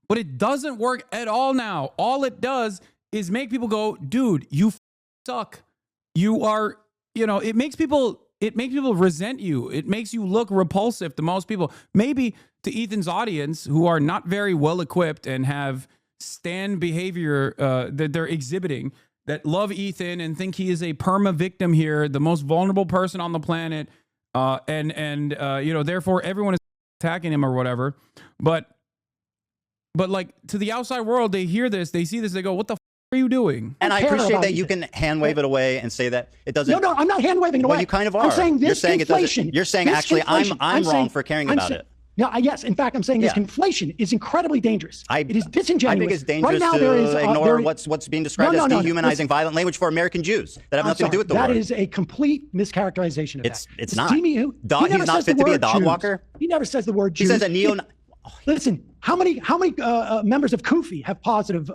but it doesn't work at all now. All it does is make people go, dude, you suck. You are, it makes people resent you. It makes you look repulsive to most people. Maybe to Ethan's audience, who are not very well equipped and have stand behavior that they're exhibiting, that love Ethan and think he is a perma victim here, the most vulnerable person on the planet, and therefore everyone is attacking him or whatever. But like to the outside world, they hear this, they see this, they go, what the are you doing? And I appreciate that you can hand wave it away and say that it doesn't. No, I'm not hand waving it away. Well, you kind of are. I'm saying this you're saying conflation. It doesn't. You're saying actually I'm wrong for caring about it. No, yes. In fact, I'm saying this conflation is incredibly dangerous. It is disingenuous. I think it's dangerous right now, to ignore what's being described as dehumanizing, violent language for American Jews that have nothing to do with the word. That is a complete mischaracterization of that. It's not. He's not fit to be a dog walker. He never says the word Jews. He says a neo. Listen, how many members of Kufi have positive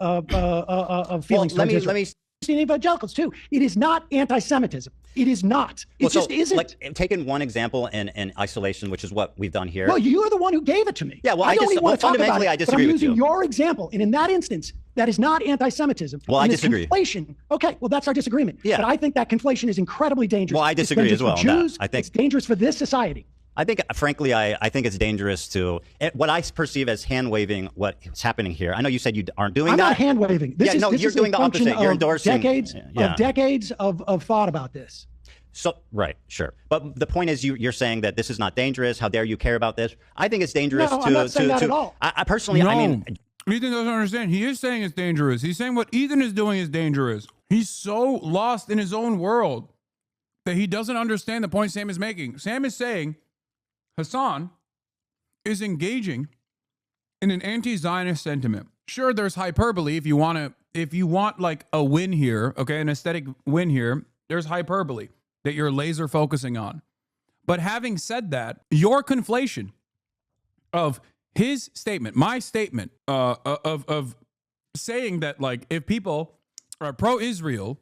feelings? Well, let me. Evangelicals too. It is not anti-Semitism. It is not. It just isn't. Like taking one example in isolation, which is what we've done here. Well, you are the one who gave it to me. Yeah. Well, I don't even want to talk about it. I disagree but I'm with you. using your example, and in that instance, that is not anti-Semitism. Well, I disagree. Conflation. Okay. Well, that's our disagreement. Yeah. But I think that conflation is incredibly dangerous. Well, I disagree as well. It's dangerous for Jews. I think it's dangerous for this society. I think, frankly, I think it's dangerous to what I perceive as hand waving what's happening here. I know you said you aren't doing that. I'm not hand waving. This you're doing the opposite. You're endorsing decades of thought about this. So right, sure, but the point is, you're saying that this is not dangerous. How dare you care about this? I think it's dangerous to. I'm not saying that at all. I personally, no. I mean, Ethan doesn't understand. He is saying it's dangerous. He's saying what Ethan is doing is dangerous. He's so lost in his own world that he doesn't understand the point Sam is making. Sam is saying Hasan is engaging in an anti-Zionist sentiment. Sure, there's hyperbole if you want like a win here, okay, an aesthetic win here, there's hyperbole that you're laser focusing on. But having said that, your conflation of his statement, my statement, of saying that like if people are pro-Israel,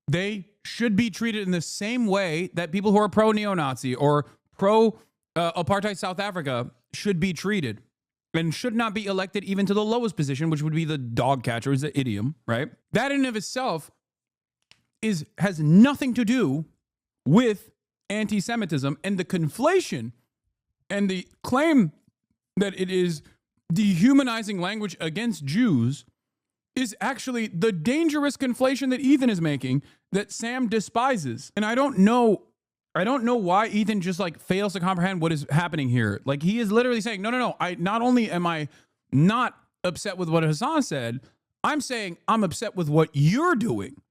they should be treated in the same way that people who are pro-neo-Nazi or pro-apartheid South Africa should be treated and should not be elected even to the lowest position, which would be the dog catcher, is the idiom, right? That in and of itself has nothing to do with anti-Semitism, and the conflation and the claim that it is dehumanizing language against Jews is actually the dangerous conflation that Ethan is making that Sam despises. And I don't know why Ethan just like fails to comprehend what is happening here. Like he is literally saying, no. I not only am I not upset with what Hasan said, I'm saying I'm upset with what you're doing.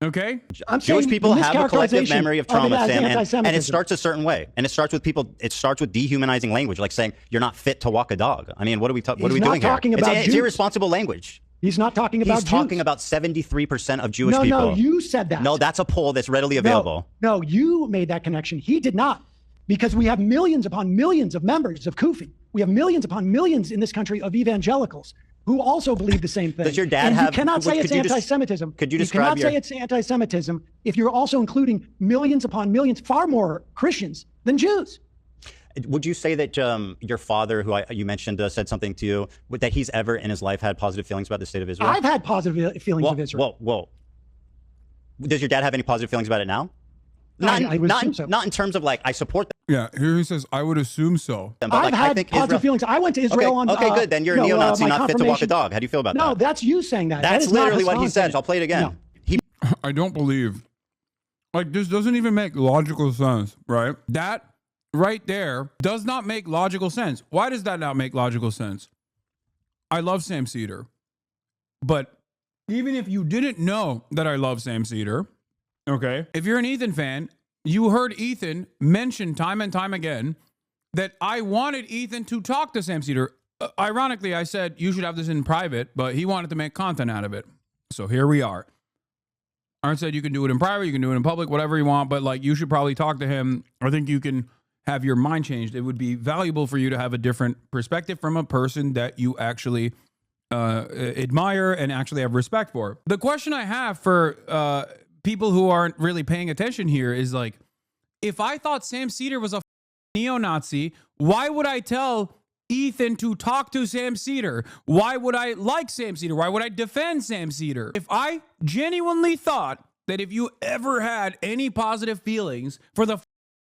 Okay? Jewish people have a collective memory of trauma, Sam, and it starts a certain way. And it starts with dehumanizing language, like saying you're not fit to walk a dog. I mean, what are we doing here? It's irresponsible language. He's not talking about Jews. He's talking about 73% of Jewish people. No, you said that. No, that's a poll that's readily available. No, you made that connection. He did not. Because we have millions upon millions of members of Kufi. We have millions upon millions in this country of evangelicals who also believe the same thing. Does your dad have... You cannot say it's anti-Semitism. Could you describe You cannot say it's anti-Semitism if you're also including millions upon millions, far more Christians than Jews. Would you say that your father, who you mentioned, said something to you, that he's ever in his life had positive feelings about the state of Israel? I've had positive feelings of Israel. Well, does your dad have any positive feelings about it now? Not in terms of like, I support them. Yeah, here he says, I would assume so. But I've had positive feelings. I went to Israel on... Okay, good. Then you're a neo-Nazi, not fit to walk a dog. How do you feel about that? No, that's you saying that. That's literally what he says. I'll play it again. I don't believe. Like, this doesn't even make logical sense, right? That right there does not make logical sense. Why does that not make logical sense? I love Sam Seder. But even if you didn't know that I love Sam Seder, okay, if you're an Ethan fan, you heard Ethan mention time and time again that I wanted Ethan to talk to Sam Seder. Ironically, I said you should have this in private, but he wanted to make content out of it. So here we are. I said you can do it in private, you can do it in public, whatever you want, but like you should probably talk to him. I think you can have your mind changed. It would be valuable for you to have a different perspective from a person that you actually admire and actually have respect for. The question I have for people who aren't really paying attention here is like, if I thought Sam Seder was a neo-Nazi, why would I tell Ethan to talk to Sam Seder? Why would I like Sam Seder? Why would I defend Sam Seder? If I genuinely thought that if you ever had any positive feelings for the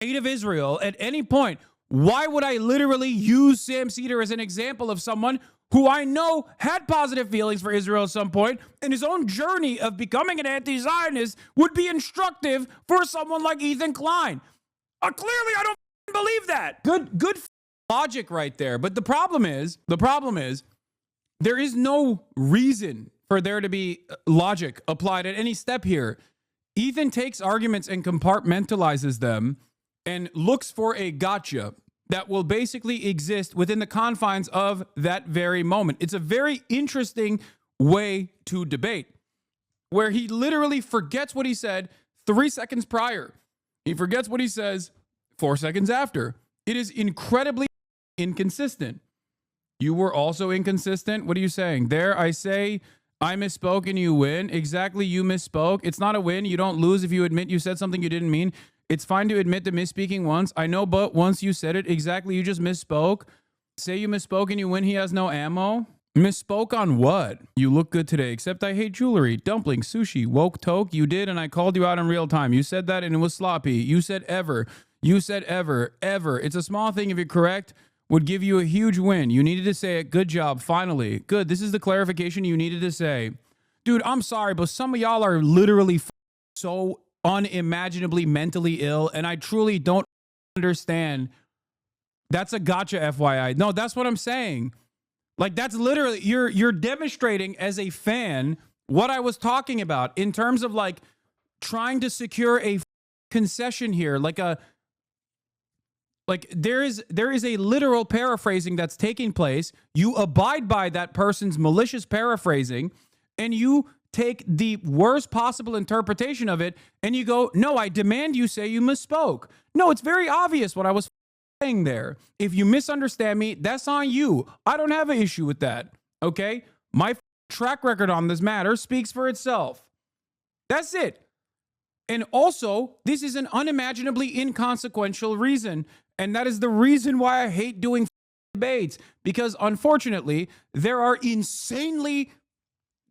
state of Israel at any point, why would I literally use Sam Seder as an example of someone who I know had positive feelings for Israel at some point, and his own journey of becoming an anti-Zionist would be instructive for someone like Ethan Klein? Clearly, I don't believe that. Good logic right there. But the problem is, there is no reason for there to be logic applied at any step here. Ethan takes arguments and compartmentalizes them and looks for a gotcha that will basically exist within the confines of that very moment. It's a very interesting way to debate, where he literally forgets what he said 3 seconds prior. He forgets what he says 4 seconds after. It is incredibly inconsistent. You were also inconsistent. What are you saying? There, I say I misspoke and you win. Exactly, you misspoke. It's not a win. You don't lose if you admit you said something you didn't mean. It's fine to admit to misspeaking once. I know, but once you said it, exactly, you just misspoke. Say you misspoke and you win. He has no ammo. Misspoke on what? You look good today, except I hate jewelry, dumplings, sushi, woke toke. You did, and I called you out in real time. You said that and it was sloppy. You said ever. You said ever. It's a small thing if you're correct. Would give you a huge win. You needed to say it. Good job. Finally. Good. This is the clarification you needed to say. Dude, I'm sorry, but some of y'all are literally so unimaginably mentally ill, and I truly don't understand. That's a gotcha, FYI. No, that's what I'm saying. Like, that's literally, you're demonstrating as a fan what I was talking about in terms of like trying to secure a concession here, there is a literal paraphrasing that's taking place. You abide by that person's malicious paraphrasing, and you take the worst possible interpretation of it, and you go, no, I demand you say you misspoke. No, it's very obvious what I was saying there. If you misunderstand me, that's on you. I don't have an issue with that, okay? My track record on this matter speaks for itself. That's it. And also, this is an unimaginably inconsequential reason. And that is the reason why I hate doing debates. Because unfortunately, there are insanely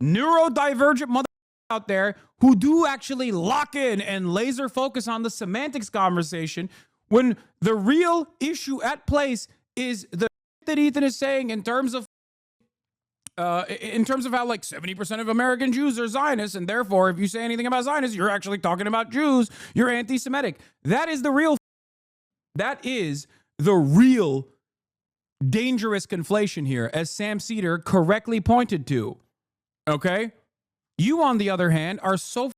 neurodivergent motherfuckers out there who do actually lock in and laser focus on the semantics conversation, when the real issue at place is the that Ethan is saying in terms of how like 70% of American Jews are Zionists, and therefore if you say anything about Zionists, you're actually talking about Jews, you're anti-Semitic. That is the real dangerous conflation here, as Sam Seder correctly pointed to. Okay? You, on the other hand, are so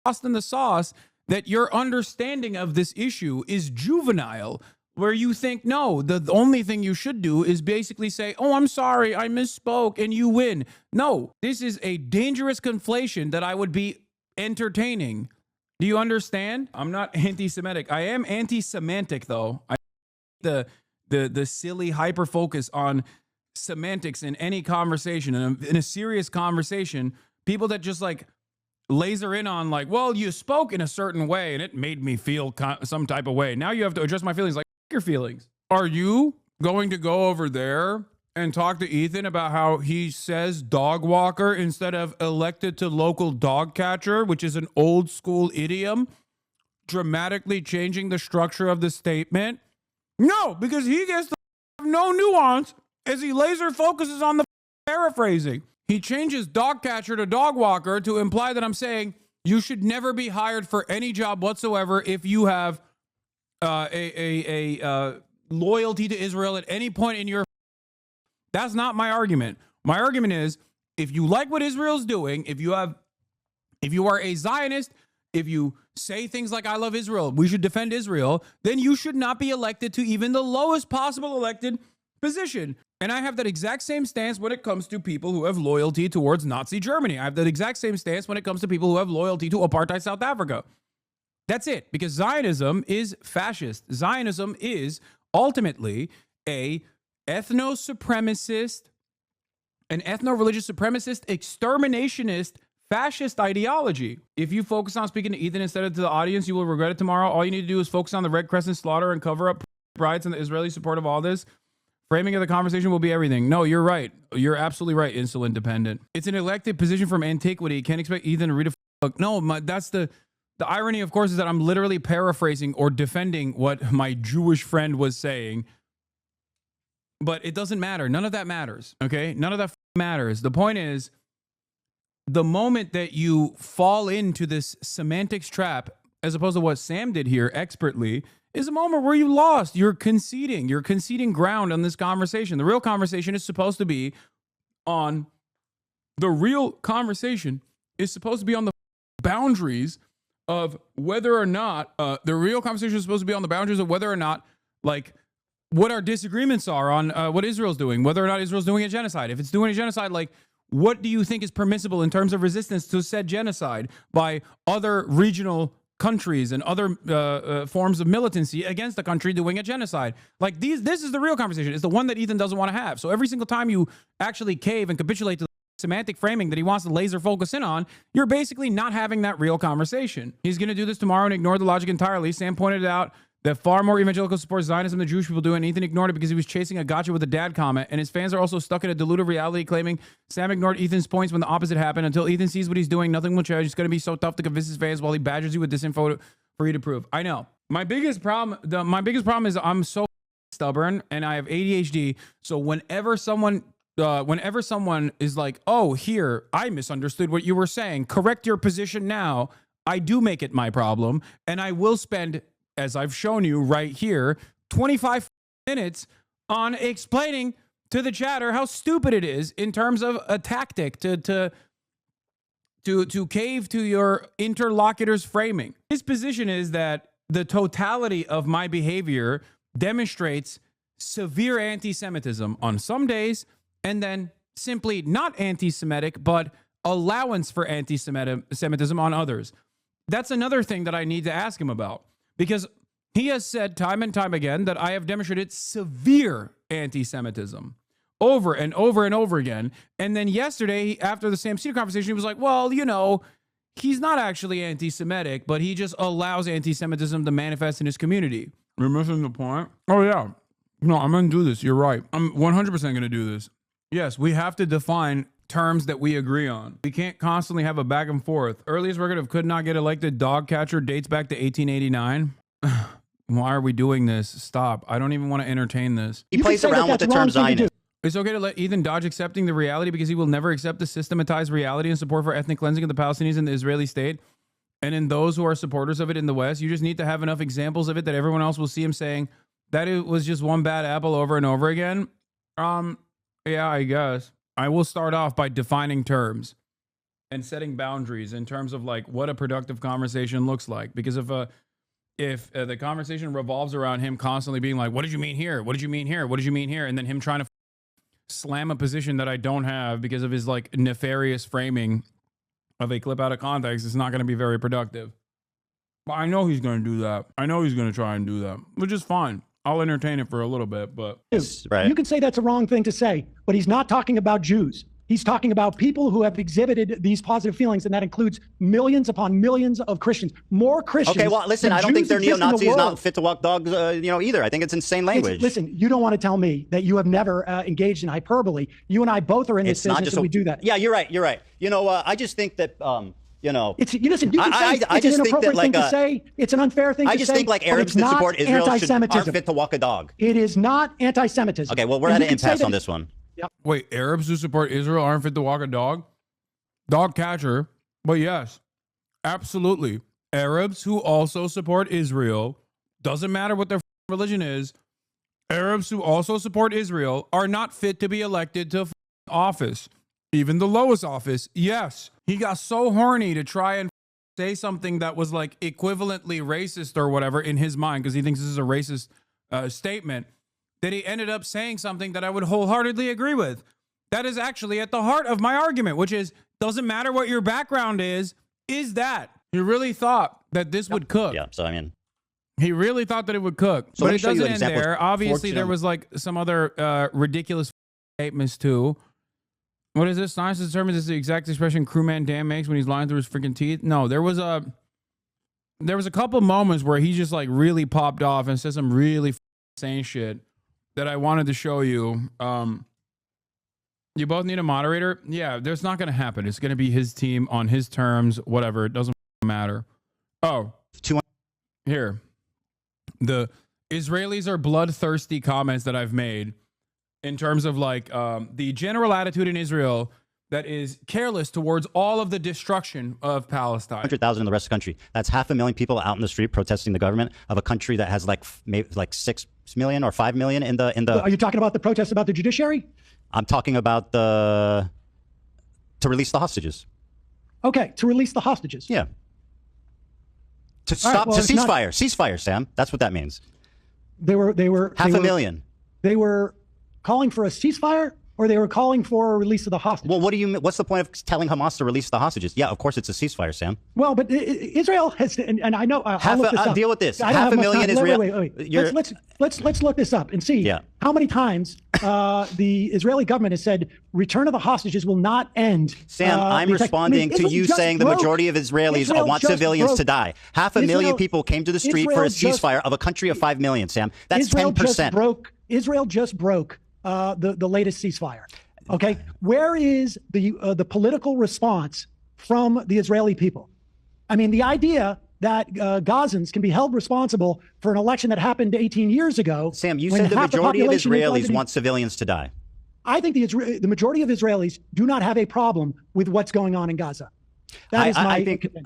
lost in the sauce that your understanding of this issue is juvenile, where you think, no, the only thing you should do is basically say, oh, I'm sorry, I misspoke, and you win. No, this is a dangerous conflation that I would be entertaining. Do you understand? I'm not anti-Semitic. I am anti-semantic, though. The silly hyper focus on semantics in any conversation, in a serious conversation, people that just like laser in on like, well, you spoke in a certain way and it made me feel some type of way. Now you have to address my feelings. Like, your feelings. Are you going to go over there and talk to Ethan about how he says dog walker instead of elected to local dog catcher, which is an old school idiom, dramatically changing the structure of the statement? No, because he gets to have no nuance as he laser focuses on the paraphrasing. He changes dog catcher to dog walker to imply that I'm saying you should never be hired for any job whatsoever if you have loyalty to Israel at any point in your. That's not my argument. My argument is, if you like what Israel's doing, if you are a Zionist, if you say things like, I love Israel, we should defend Israel, then you should not be elected to even the lowest possible elected position. And I have that exact same stance when it comes to people who have loyalty towards Nazi Germany. I have that exact same stance when it comes to people who have loyalty to apartheid South Africa. That's it, because Zionism is fascist. Zionism is ultimately a ethno-supremacist, an ethno-religious supremacist, exterminationist, fascist ideology. If you focus on speaking to Ethan instead of to the audience, you will regret it tomorrow. All you need to do is focus on the Red Crescent slaughter and cover up riots and the Israeli support of all this. Framing of the conversation will be everything. No, you're right. You're absolutely right, insulin dependent. It's an elected position from antiquity. Can't expect Ethan to read a no, that's the irony, of course, is that I'm literally paraphrasing or defending what my Jewish friend was saying. But it doesn't matter. None of that matters. Okay? None of that matters. The point is, the moment that you fall into this semantics trap, as opposed to what Sam did here expertly, is a moment where you lost. You're conceding. You're conceding ground on this conversation. The real conversation is supposed to be on the boundaries of whether or not like what our disagreements are on what Israel's doing, whether or not Israel's doing a genocide. If it's doing a genocide, like, what do you think is permissible in terms of resistance to said genocide by other regional countries and other forms of militancy against the country doing a genocide? Like, this is the real conversation. It's the one that Ethan doesn't want to have. So every single time you actually cave and capitulate to the semantic framing that he wants to laser focus in on, you're basically not having that real conversation. He's going to do this tomorrow and ignore the logic entirely. Sam pointed out that far more evangelicals support Zionism than the Jewish people do, and Ethan ignored it because he was chasing a gotcha with a dad comment, and his fans are also stuck in a deluded reality claiming Sam ignored Ethan's points when the opposite happened. Until Ethan sees what he's doing, nothing will change. It's going to be so tough to convince his fans while he badgers you with disinfo for you to prove. I know. My biggest problem is I'm so stubborn and I have ADHD, so whenever someone is like, oh, here, I misunderstood what you were saying, correct your position now, I do make it my problem, and I will spend, as I've shown you right here, 25 minutes on explaining to the chatter how stupid it is in terms of a tactic to cave to your interlocutor's framing. His position is that the totality of my behavior demonstrates severe anti-Semitism on some days, and then simply not anti-Semitic, but allowance for anti-Semitism on others. That's another thing that I need to ask him about, because he has said time and time again that I have demonstrated severe anti-Semitism over and over and over again. And then yesterday, after the Sam Cedar conversation, he was like, well, you know, he's not actually anti-Semitic, but he just allows anti-Semitism to manifest in his community. You're missing the point. Oh, yeah. No, I'm going to do this. You're right. I'm 100% going to do this. Yes, we have to define terms that we agree on. We can't constantly have a back and forth. Earliest record of could not get elected dog catcher dates back to 1889. Why are we doing this? Stop. I don't even want to entertain this. He plays around with the term Zionist. It's okay to let Ethan dodge accepting the reality because he will never accept the systematized reality and support for ethnic cleansing of the Palestinians and the Israeli state. And in those who are supporters of it in the West, you just need to have enough examples of it that everyone else will see him saying that it was just one bad apple over and over again. Yeah, I guess. I will start off by defining terms and setting boundaries in terms of like what a productive conversation looks like. Because if the conversation revolves around him constantly being like, what did you mean here? What did you mean here? What did you mean here? And then him trying to slam a position that I don't have because of his like nefarious framing of a clip out of context, it's not going to be very productive. But I know he's going to do that. I know he's going to try and do that, which is fine. I'll entertain it for a little bit, but right. You can say that's a wrong thing to say, but he's not talking about Jews. He's talking about people who have exhibited these positive feelings, and that includes millions upon millions of Christians. More Christians. Okay, well, listen, I don't think they're neo-Nazis, not fit to walk dogs, either. I think it's insane language. Listen, you don't want to tell me that you have never engaged in hyperbole. You and I both are in this business, and we do that. Yeah, you're right. You're right. You know, I just think that, it's listen. You can say it's an inappropriate thing to say. It's an unfair thing to say. I just think like Arabs that support Israel aren't fit to walk a dog. It is not anti-Semitism. Okay, well, we're at an impasse on this one. Yep. Wait, Arabs who support Israel aren't fit to walk a dog? Dog catcher. But yes, absolutely. Arabs who also support Israel, doesn't matter what their religion is, Arabs who also support Israel are not fit to be elected to office. Even the lowest office. Yes. He got so horny to try and say something that was like equivalently racist or whatever in his mind, because he thinks this is a racist statement, that he ended up saying something that I would wholeheartedly agree with. That is actually at the heart of my argument, which is, doesn't matter what your background is that. He really thought that this would cook. Yeah, so I mean, he really thought that it would cook. So but it doesn't end there. Obviously, there was like some other ridiculous statements too. What is this? Science determines this is the exact expression crewman Dan makes when he's lying through his freaking teeth. No, there was a couple moments where he just like really popped off and said some really insane shit that I wanted to show you. You both need a moderator? Yeah, there's not going to happen. It's going to be his team on his terms, whatever. It doesn't matter. Oh, here. The Israelis are bloodthirsty comments that I've made in terms of like the general attitude in Israel that is careless towards all of the destruction of Palestine. 100,000 in the rest of the country. That's 500,000 people out in the street protesting the government of a country that has like maybe like 6 million or 5 million in the. Are you talking about the protests about the judiciary? I'm talking about to release the hostages. Okay, to release the hostages. Yeah. To stop, to ceasefire. Ceasefire, Sam. That's what that means. They were 500,000. They were calling for a ceasefire, or they were calling for a release of the hostages? Well, what do you? What's the point of telling Hamas to release the hostages? Yeah, of course it's a ceasefire, Sam. Well, but Israel has, and I know. I'll look this up. Deal with this. I don't 500,000 Israel. Wait. Let's look this up and see how many times the Israeli government has said return of the hostages will not end. Sam, I'm responding to you saying the majority of Israelis want civilians to die. 500,000 people came to the street for a ceasefire of a country of 5 million, Sam. That's 10%. Israel just broke the latest ceasefire. Okay, where is the political response from the Israeli people? I mean, the idea that Gazans can be held responsible for an election that happened 18 years ago. Sam, you said the majority of Israelis want civilians to die. I think the majority of Israelis do not have a problem with what's going on in Gaza. That is my opinion.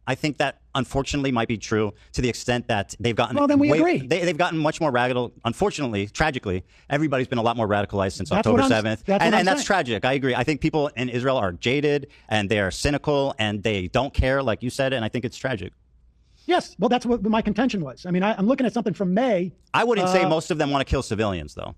I think that unfortunately might be true to the extent that they've gotten. Well, then we agree. They've gotten much more radical. Unfortunately, tragically, everybody's been a lot more radicalized since October 7th. And that's tragic. I agree. I think people in Israel are jaded and they're cynical and they don't care, like you said, and I think it's tragic. Yes. Well, that's what my contention was. I mean, I'm looking at something from May. I wouldn't say most of them want to kill civilians, though.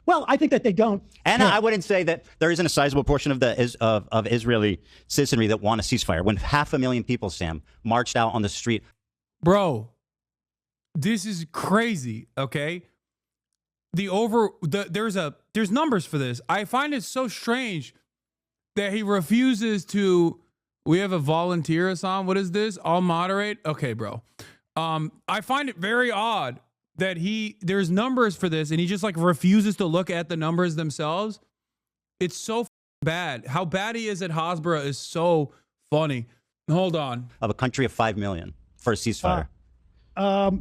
Well, I think that they don't. And I wouldn't say that there isn't a sizable portion of of Israeli citizenry that want a ceasefire. When 500,000 people, Sam, marched out on the street. Bro, this is crazy, okay? There's numbers for this. I find it so strange that he refuses to. We have a volunteer, Hassan. What is this? I'll moderate. Okay, bro. I find it very odd that there's numbers for this and he just like refuses to look at the numbers themselves. It's so bad. How bad he is at Hasbara is so funny. Hold on. Of a country of 5 million for a ceasefire.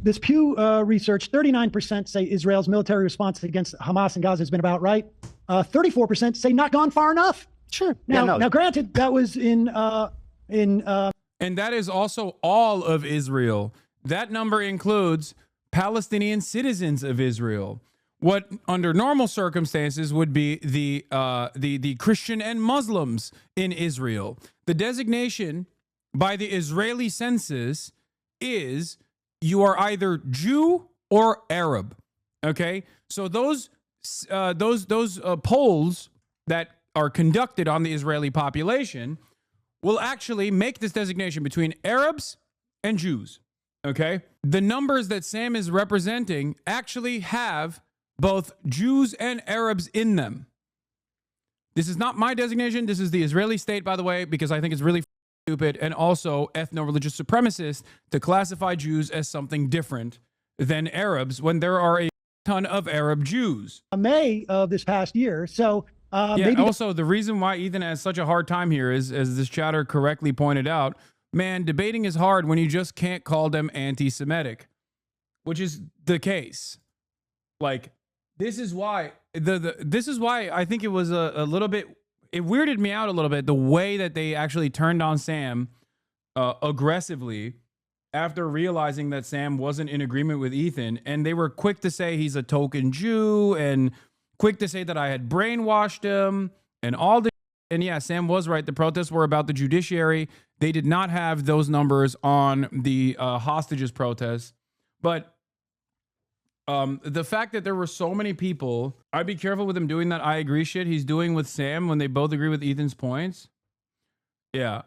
This Pew research, 39% say Israel's military response against Hamas in Gaza has been about right. 34% say not gone far enough. Sure. Now, granted, that was in and that is also all of Israel. That number includes Palestinian citizens of Israel. What under normal circumstances would be the Christian and Muslims in Israel. The designation by the Israeli census is you are either Jew or Arab. Okay, so those polls that are conducted on the Israeli population will actually make this designation between Arabs and Jews. Okay, the numbers that Sam is representing actually have both Jews and Arabs in them. This is not my designation. This is the Israeli state, by the way, because I think it's really stupid and also ethno-religious supremacist to classify Jews as something different than Arabs when there are a ton of Arab Jews. May of this past year. So maybe also the reason why Ethan has such a hard time here is, as this chatter correctly pointed out, man, debating is hard when you just can't call them anti-Semitic, which is the case. Like, this is why this is why I think it was a little bit, it weirded me out a little bit, the way that they actually turned on Sam aggressively after realizing that Sam wasn't in agreement with Ethan. And they were quick to say he's a token Jew and quick to say that I had brainwashed him and all this. And yeah, Sam was right. The protests were about the judiciary. They did not have those numbers on the hostages protests. But the fact that there were so many people, I'd be careful with him doing that I agree shit he's doing with Sam when they both agree with Ethan's points. Yeah,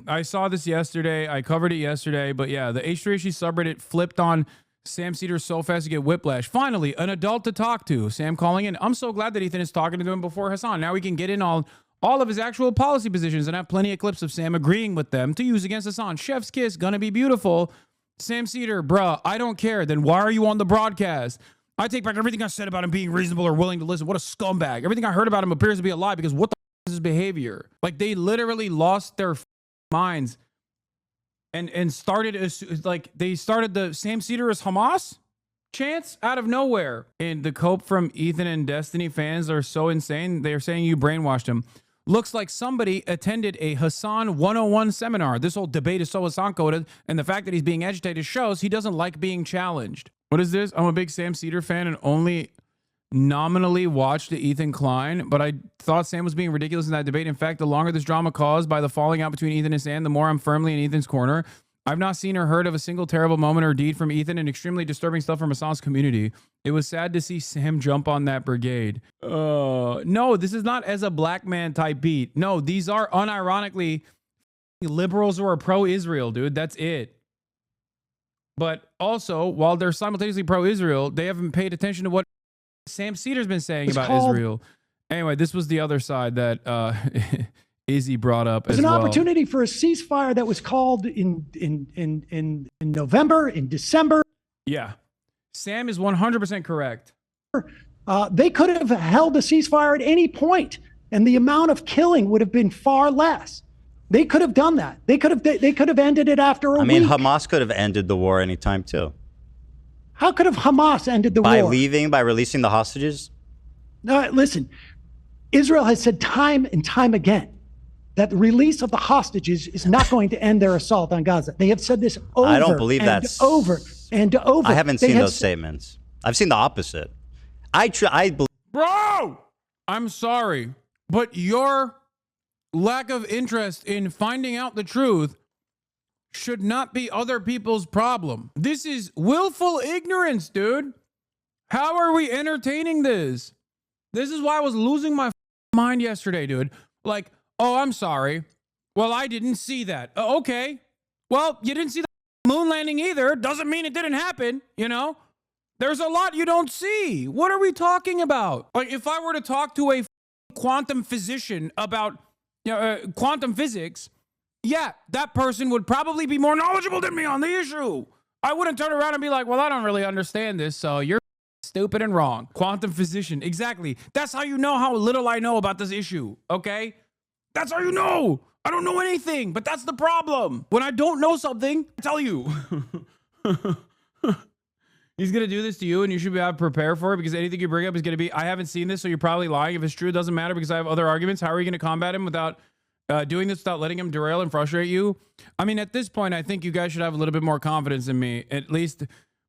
I saw this yesterday. I covered it yesterday. But yeah, the H3HE subreddit flipped on Sam Seder so fast to get whiplash. Finally, an adult to talk to. Sam calling in. I'm so glad that Ethan is talking to him before Hasan. Now we can get in all of his actual policy positions and have plenty of clips of Sam agreeing with them to use against Hasan. Chef's kiss, gonna be beautiful. Sam Seder, bruh, I don't care. Then why are you on the broadcast? I take back everything I said about him being reasonable or willing to listen. What a scumbag. Everything I heard about him appears to be a lie because what the is his behavior? Like, they literally lost their minds and started they started the Sam Seder is Hamas chants out of nowhere. And the cope from Ethan and Destiny fans are so insane. They're saying you brainwashed him. Looks like somebody attended a Hasan 101 seminar. This whole debate is so Hasan coded, and the fact that he's being agitated shows he doesn't like being challenged. What is this? I'm a big Sam Seder fan and only nominally watched the Ethan Klein, but I thought Sam was being ridiculous in that debate. In fact, the longer this drama caused by the falling out between Ethan and Sam, the more I'm firmly in Ethan's corner. I've not seen or heard of a single terrible moment or deed from Ethan and extremely disturbing stuff from Hasan's community. It was sad to see Sam jump on that brigade. No, this is not as a black man type beat. No, these are unironically liberals who are pro-Israel, dude. That's it. But also, while they're simultaneously pro-Israel, they haven't paid attention to what Sam Seder's been saying about Israel. Anyway, this was the other side that Izzy brought up as well. There's an opportunity for a ceasefire that was called in November, in December. Yeah. Sam is 100% correct. They could have held a ceasefire at any point, and the amount of killing would have been far less. They could have done that. They could have ended it after a week. I mean, Hamas could have ended the war anytime too. How could have Hamas ended the war? By releasing the hostages? No, listen, Israel has said time and time again that the release of the hostages is not going to end their assault on Gaza. They have said this over I don't believe that's over and over. I haven't seen those statements. I've seen the opposite. I believe. Bro, I'm sorry, but your lack of interest in finding out the truth should not be other people's problem. This is willful ignorance, dude. How are we entertaining this? This is why I was losing my mind yesterday, dude. Like, oh, I'm sorry. Well, I didn't see that. Okay. Well, you didn't see the moon landing either. Doesn't mean it didn't happen, you know? There's a lot you don't see. What are we talking about? Like, if I were to talk to a quantum physician about quantum physics, yeah, that person would probably be more knowledgeable than me on the issue. I wouldn't turn around and be like, well, I don't really understand this, so you're stupid and wrong. Quantum physician, exactly. That's how you know how little I know about this issue, okay? That's how you know. I don't know anything, but that's the problem. When I don't know something, I tell you. He's going to do this to you, and you should be prepared for it, because anything you bring up is going to be, I haven't seen this, so you're probably lying. If it's true, it doesn't matter because I have other arguments. How are you going to combat him without doing this, without letting him derail and frustrate you? I mean, at this point, I think you guys should have a little bit more confidence in me. At least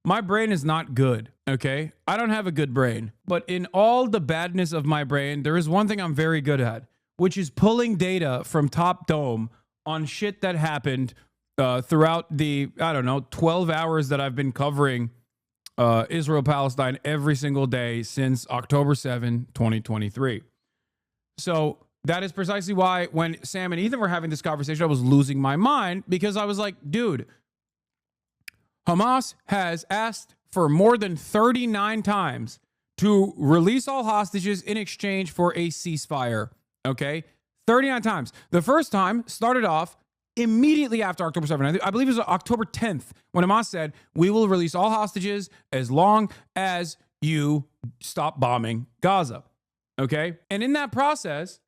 my brain is not good, okay? I don't have a good brain. But in all the badness of my brain, there is one thing I'm very good at, which is pulling data from Top Dome on shit that happened throughout the, 12 hours that I've been covering Israel-Palestine every single day since October 7, 2023. So that is precisely why when Sam and Ethan were having this conversation, I was losing my mind, because I was like, dude, Hamas has asked for more than 39 times to release all hostages in exchange for a ceasefire. Okay? 39 times. The first time started off immediately after October 7th. I believe it was October 10th when Hamas said, we will release all hostages as long as you stop bombing Gaza. Okay? And in that process,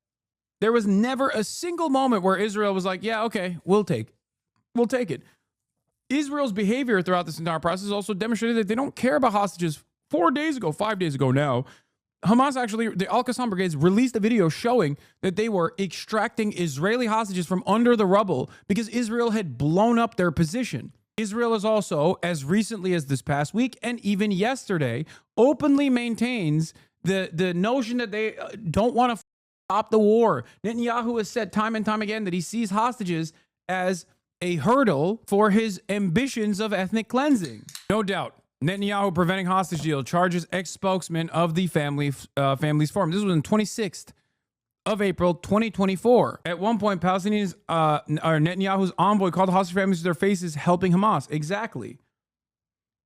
there was never a single moment where Israel was like, yeah, okay, we'll take it. Israel's behavior throughout this entire process also demonstrated that they don't care about hostages. 5 days ago now, Hamas actually, the Al-Qassam brigades released a video showing that they were extracting Israeli hostages from under the rubble because Israel had blown up their position. Israel is also, as recently as this past week and even yesterday, openly maintains the notion that they don't want to stop the war. Netanyahu has said time and time again that he sees hostages as a hurdle for his ambitions of ethnic cleansing. No doubt, Netanyahu preventing hostage deal charges ex-spokesman of the Families Forum. This was on 26th of April 2024. At one point, Palestinians, or Netanyahu's envoy, called the hostage families to their faces helping Hamas. Exactly.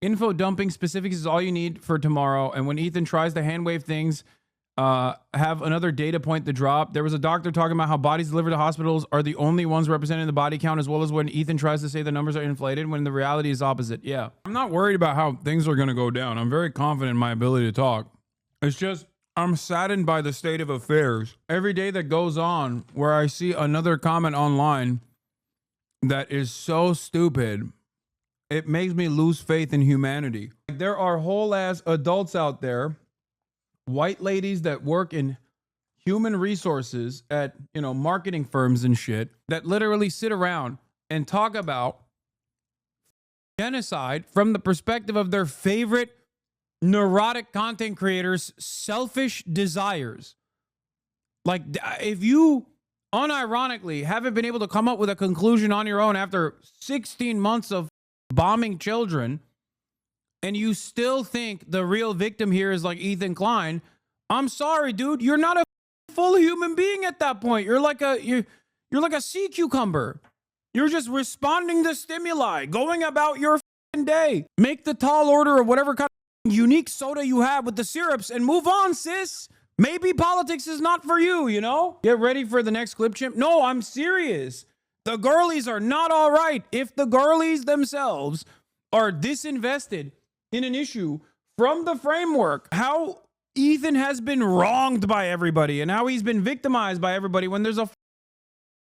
Info dumping specifics is all you need for tomorrow. And when Ethan tries to hand wave things, have another data point to drop. There was a doctor talking about how bodies delivered to hospitals are the only ones representing the body count, as well as when Ethan tries to say the numbers are inflated when the reality is opposite. Yeah. I'm not worried about how things are going to go down. I'm very confident in my ability to talk. It's just, I'm saddened by the state of affairs. Every day that goes on where I see another comment online that is so stupid, it makes me lose faith in humanity. There are whole ass adults out there, white ladies that work in human resources at, marketing firms and shit, that literally sit around and talk about genocide from the perspective of their favorite neurotic content creators' selfish desires. Like, if you unironically haven't been able to come up with a conclusion on your own after 16 months of bombing children, and you still think the real victim here is like Ethan Klein, I'm sorry, dude. You're not a full human being at that point. You're like a sea cucumber. You're just responding to stimuli, going about your day. Make the tall order of whatever kind of unique soda you have with the syrups and move on, sis. Maybe politics is not for you, Get ready for the next clip, chimp. No, I'm serious. The girlies are not all right. If the girlies themselves are disinvested in an issue from the framework, how Ethan has been wronged by everybody and how he's been victimized by everybody when there's a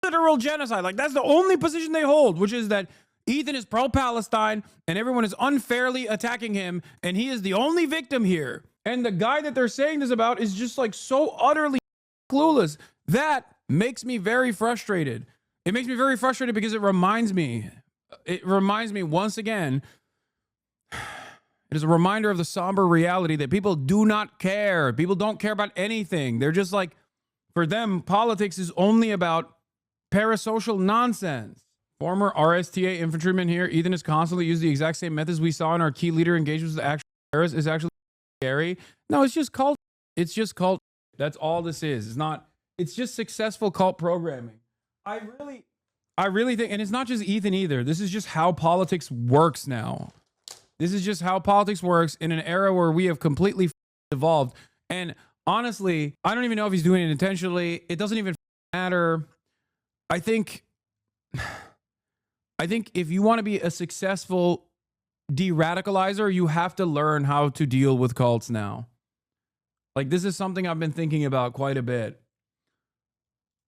literal genocide. Like, that's the only position they hold, which is that Ethan is pro-Palestine and everyone is unfairly attacking him and he is the only victim here. And the guy that they're saying this about is just like so utterly clueless. That makes me very frustrated. It makes me very frustrated because it reminds me once again, it is a reminder of the somber reality that people do not care. People don't care about anything. They're just like, for them, politics is only about parasocial nonsense. Former RSTA infantryman here, Ethan has constantly used the exact same methods we saw in our key leader engagements with actual terrorists. Is actually scary. No, it's just cult. It's just cult. That's all this is. It's just successful cult programming. I really think, and it's not just Ethan either. This is just how politics works now. This is just how politics works in an era where we have completely evolved. And honestly, I don't even know if he's doing it intentionally. It doesn't even matter. I think if you want to be a successful de-radicalizer, you have to learn how to deal with cults now. Like, this is something I've been thinking about quite a bit.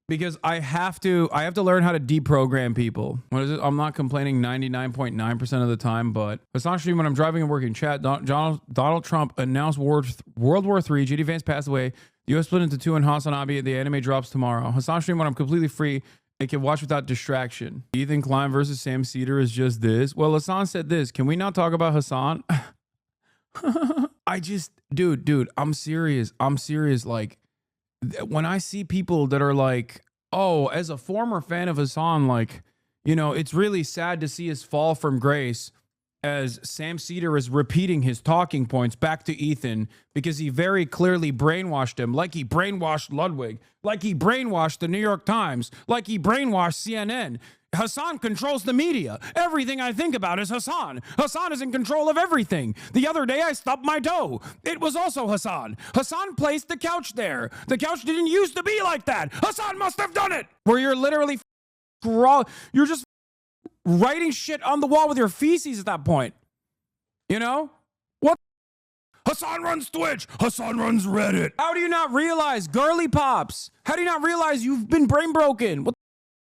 Because I have to learn how to deprogram people. What is it? I'm not complaining 99.9% of the time, but essentially when I'm driving and working chat, Donald Trump announced World War III, J.D. Vance passed away, the U.S. split into two, and Hasanabi, the anime drops tomorrow. Hassan stream when I'm completely free and can watch without distraction. Ethan Klein versus Sam Seder is just this. Well, Hassan said this. Can we not talk about Hassan? Dude, I'm serious. Like, when I see people that are like, oh, as a former fan of Hasan, like, it's really sad to see his fall from grace as Sam Seder is repeating his talking points back to Ethan because he very clearly brainwashed him, like he brainwashed Ludwig, like he brainwashed the New York Times, like he brainwashed CNN. Hasan controls the media. Everything I think about is Hasan. Hasan is in control of everything. The other day I stubbed my toe. It was also Hasan. Hasan placed the couch there. The couch didn't used to be like that. Hasan must have done it. Where you're literally you're just writing shit on the wall with your feces at that point. What? Hasan runs Twitch. Hasan runs Reddit. How do you not realize, girly pops? How do you not realize you've been brain broken? What?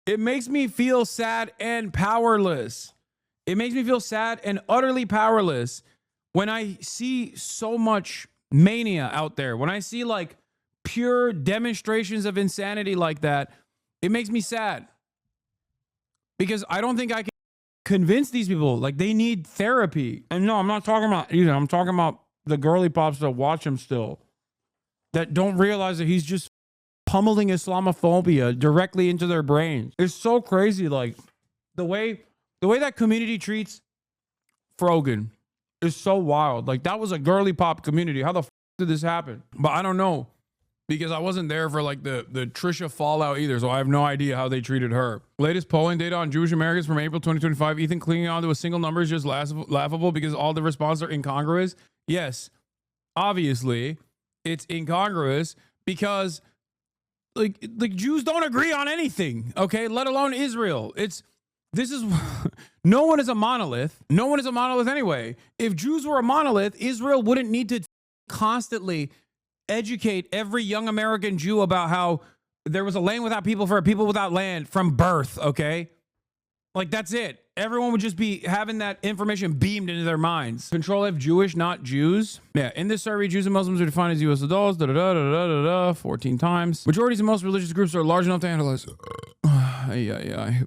It makes me feel sad and powerless. It makes me feel sad and utterly powerless when I see so much mania out there. When I see like pure demonstrations of insanity like that, it makes me sad. Because I don't think I can convince these people. Like, they need therapy. And no, I'm not talking about either. I'm talking about the girly pops that watch him still, that don't realize that he's just pummeling Islamophobia directly into their brains. It's so crazy. Like the way that community treats Frogan is so wild. Like that was a girly pop community. How the did this happen? But I don't know, because I wasn't there for like the Trisha fallout either, so I have no idea how they treated her. Latest polling data on Jewish Americans from April 2025. Ethan clinging on to a single number is just laughable because all the responses are incongruous. Yes, obviously it's incongruous because like Jews don't agree on anything, okay? Let alone Israel. No one is a monolith. No one is a monolith anyway. If Jews were a monolith, Israel wouldn't need to constantly educate every young American Jew about how there was a land without people for a people without land from birth, okay? Like, that's it. Everyone would just be having that information beamed into their minds. Control F, Jewish, not Jews. Yeah, in this survey, Jews and Muslims are defined as U.S. adults, 14 times. Majorities in most religious groups are large enough to analyze. Yeah.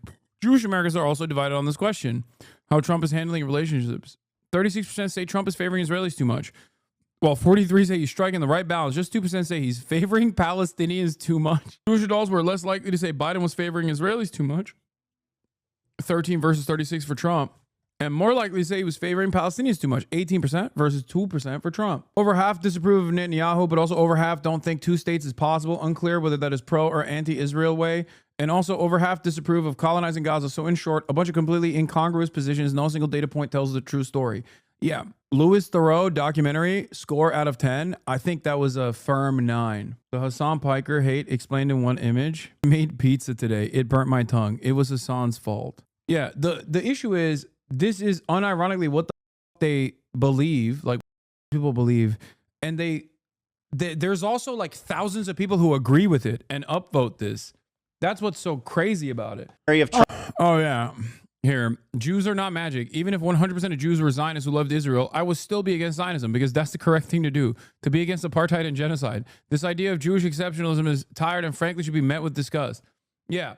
Jewish Americans are also divided on this question. How Trump is handling relationships. 36% say Trump is favoring Israelis too much, while 43% say he's striking the right balance. Just 2% say he's favoring Palestinians too much. Jewish adults were less likely to say Biden was favoring Israelis too much, 13 versus 36 for Trump, and more likely to say he was favoring Palestinians too much, 18% versus 2% for Trump. Over half disapprove of Netanyahu, but also over half don't think two states is possible. Unclear whether that is pro or anti-Israel way. And also over half disapprove of colonizing Gaza. So in short, a bunch of completely incongruous positions. No single data point tells the true story. Yeah. Louis Theroux documentary, score out of 10. I think that was a firm 9. The Hasan Piker hate explained in one image. Made pizza today. It burnt my tongue. It was Hasan's fault. Yeah. The issue is, this is unironically what they believe, like people believe. And there's also like thousands of people who agree with it and upvote this. That's what's so crazy about it. Oh, yeah. Here, Jews are not magic. Even if 100% of Jews were Zionists who loved Israel, I would still be against Zionism because that's the correct thing to do, to be against apartheid and genocide. This idea of Jewish exceptionalism is tired and frankly should be met with disgust. Yeah.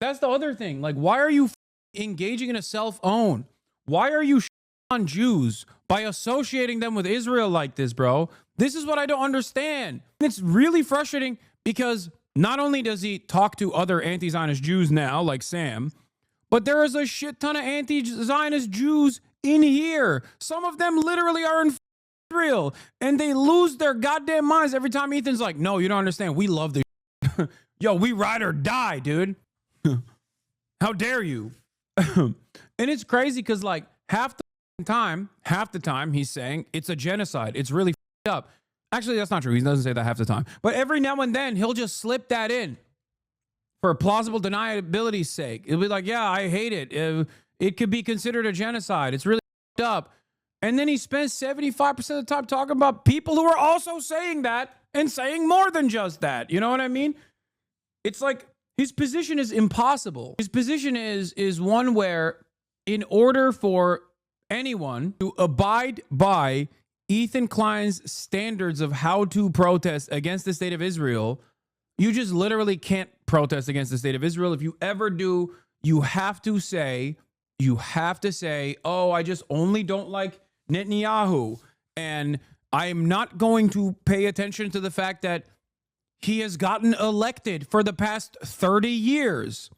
That's the other thing. Like, why are you engaging in a self-own? Why are you on Jews by associating them with Israel like this, bro? This is what I don't understand. It's really frustrating because not only does he talk to other anti-Zionist Jews now, like Sam, but there is a shit ton of anti-Zionist Jews in here. Some of them literally are in Israel, and they lose their goddamn minds every time Ethan's like, no, you don't understand. We love this. Yo, we ride or die, dude. How dare you? And it's crazy because like half the time he's saying it's a genocide. It's really up. Actually, that's not true. He doesn't say that half the time. But every now and then, he'll just slip that in for plausible deniability's sake. It'll be like, yeah, I hate it. It could be considered a genocide. It's really up. And then he spends 75% of the time talking about people who are also saying that and saying more than just that. You know what I mean? It's like his position is impossible. His position is one where in order for anyone to abide by Ethan Klein's standards of how to protest against the state of Israel, you just literally can't protest against the state of Israel. If you ever do, you have to say, oh, I just only don't like Netanyahu. And I'm not going to pay attention to the fact that he has gotten elected for the past 30 years.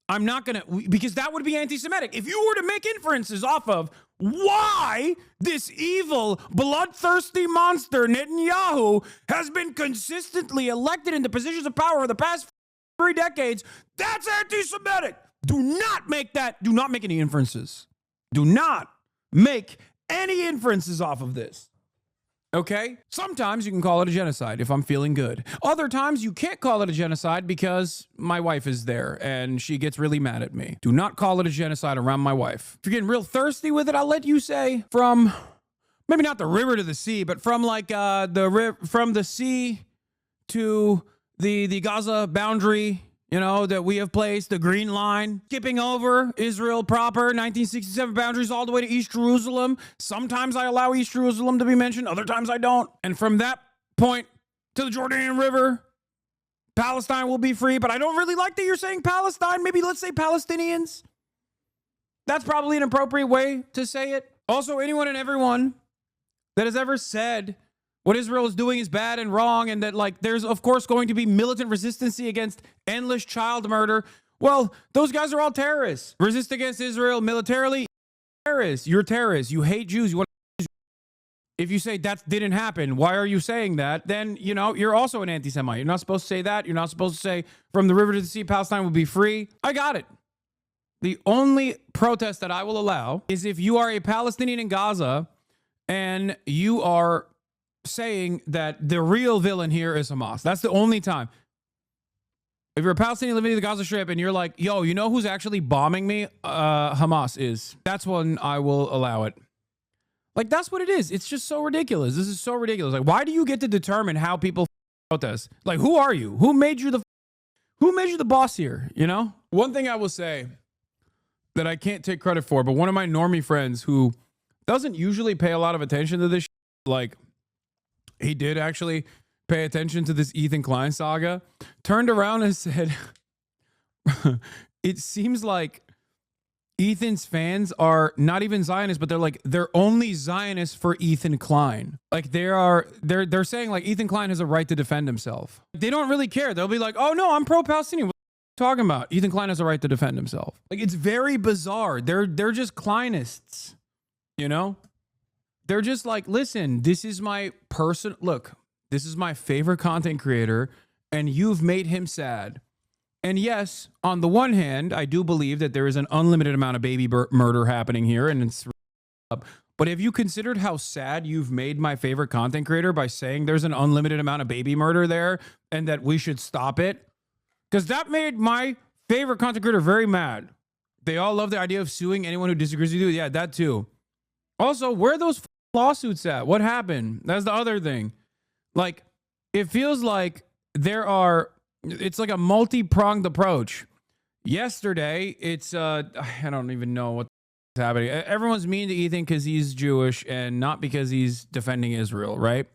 I'm not going to, because that would be anti-Semitic. If you were to make inferences off of why this evil, bloodthirsty monster, Netanyahu, has been consistently elected into positions of power for the past 3 decades, that's anti-Semitic. Do not make any inferences. Do not make any inferences off of this. Okay? Sometimes you can call it a genocide if I'm feeling good. Other times you can't call it a genocide because my wife is there and she gets really mad at me. Do not call it a genocide around my wife. If you're getting real thirsty with it, I'll let you say from maybe not the river to the sea, but from like from the sea to the Gaza boundary, you know, that we have placed, the green line, skipping over Israel proper, 1967 boundaries all the way to East Jerusalem. Sometimes I allow East Jerusalem to be mentioned. Other times I don't. And from that point to the Jordanian River, Palestine will be free. But I don't really like that you're saying Palestine. Maybe let's say Palestinians. That's probably an appropriate way to say it. Also, anyone and everyone that has ever said what Israel is doing is bad and wrong, and that like there's of course going to be militant resistance against endless child murder. Well, those guys are all terrorists. Resist against Israel militarily, terrorists. You're terrorists. You hate Jews. You want. If you say that didn't happen, why are you saying that? Then, you know, you're also an anti-Semite. You're not supposed to say that. You're not supposed to say from the river to the sea, Palestine will be free. I got it. The only protest that I will allow is if you are a Palestinian in Gaza and you are saying that the real villain here is Hamas. That's the only time. If you're a Palestinian living in the Gaza Strip and you're like, yo, you know who's actually bombing me? Hamas is. That's when I will allow it. Like, that's what it is. It's just so ridiculous. This is so ridiculous. Like, why do you get to determine how people protest? Like, who are you? Who made you the boss here, you know? One thing I will say that I can't take credit for, but one of my normie friends who doesn't usually pay a lot of attention to this, like, he did actually pay attention to this Ethan Klein saga, turned around and said, it seems like Ethan's fans are not even Zionists, but they're only Zionists for Ethan Klein. Like they're saying like Ethan Klein has a right to defend himself. They don't really care. They'll be like, oh no, I'm pro-Palestinian. What are you talking about? Ethan Klein has a right to defend himself. Like it's very bizarre. They're just Kleinists, you know? They're just like, listen, this is my this is my favorite content creator, and you've made him sad. And yes, on the one hand, I do believe that there is an unlimited amount of baby murder happening here, and it's up. But have you considered how sad you've made my favorite content creator by saying there's an unlimited amount of baby murder there and that we should stop it? Because that made my favorite content creator very mad. They all love the idea of suing anyone who disagrees with you. Yeah, that too. Also, where are those lawsuits at? What happened? That's the other thing. Like, it feels like it's like a multi-pronged approach. Yesterday, it's, I don't even know what's happening. Everyone's mean to Ethan because he's Jewish and not because he's defending Israel, right?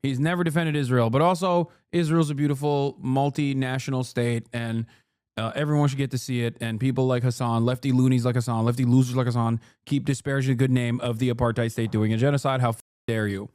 He's never defended Israel, but also Israel's a beautiful multinational state and everyone should get to see it. And people like Hasan, lefty loonies like Hasan, lefty losers like Hasan, keep disparaging the good name of the apartheid state doing a genocide. How dare you?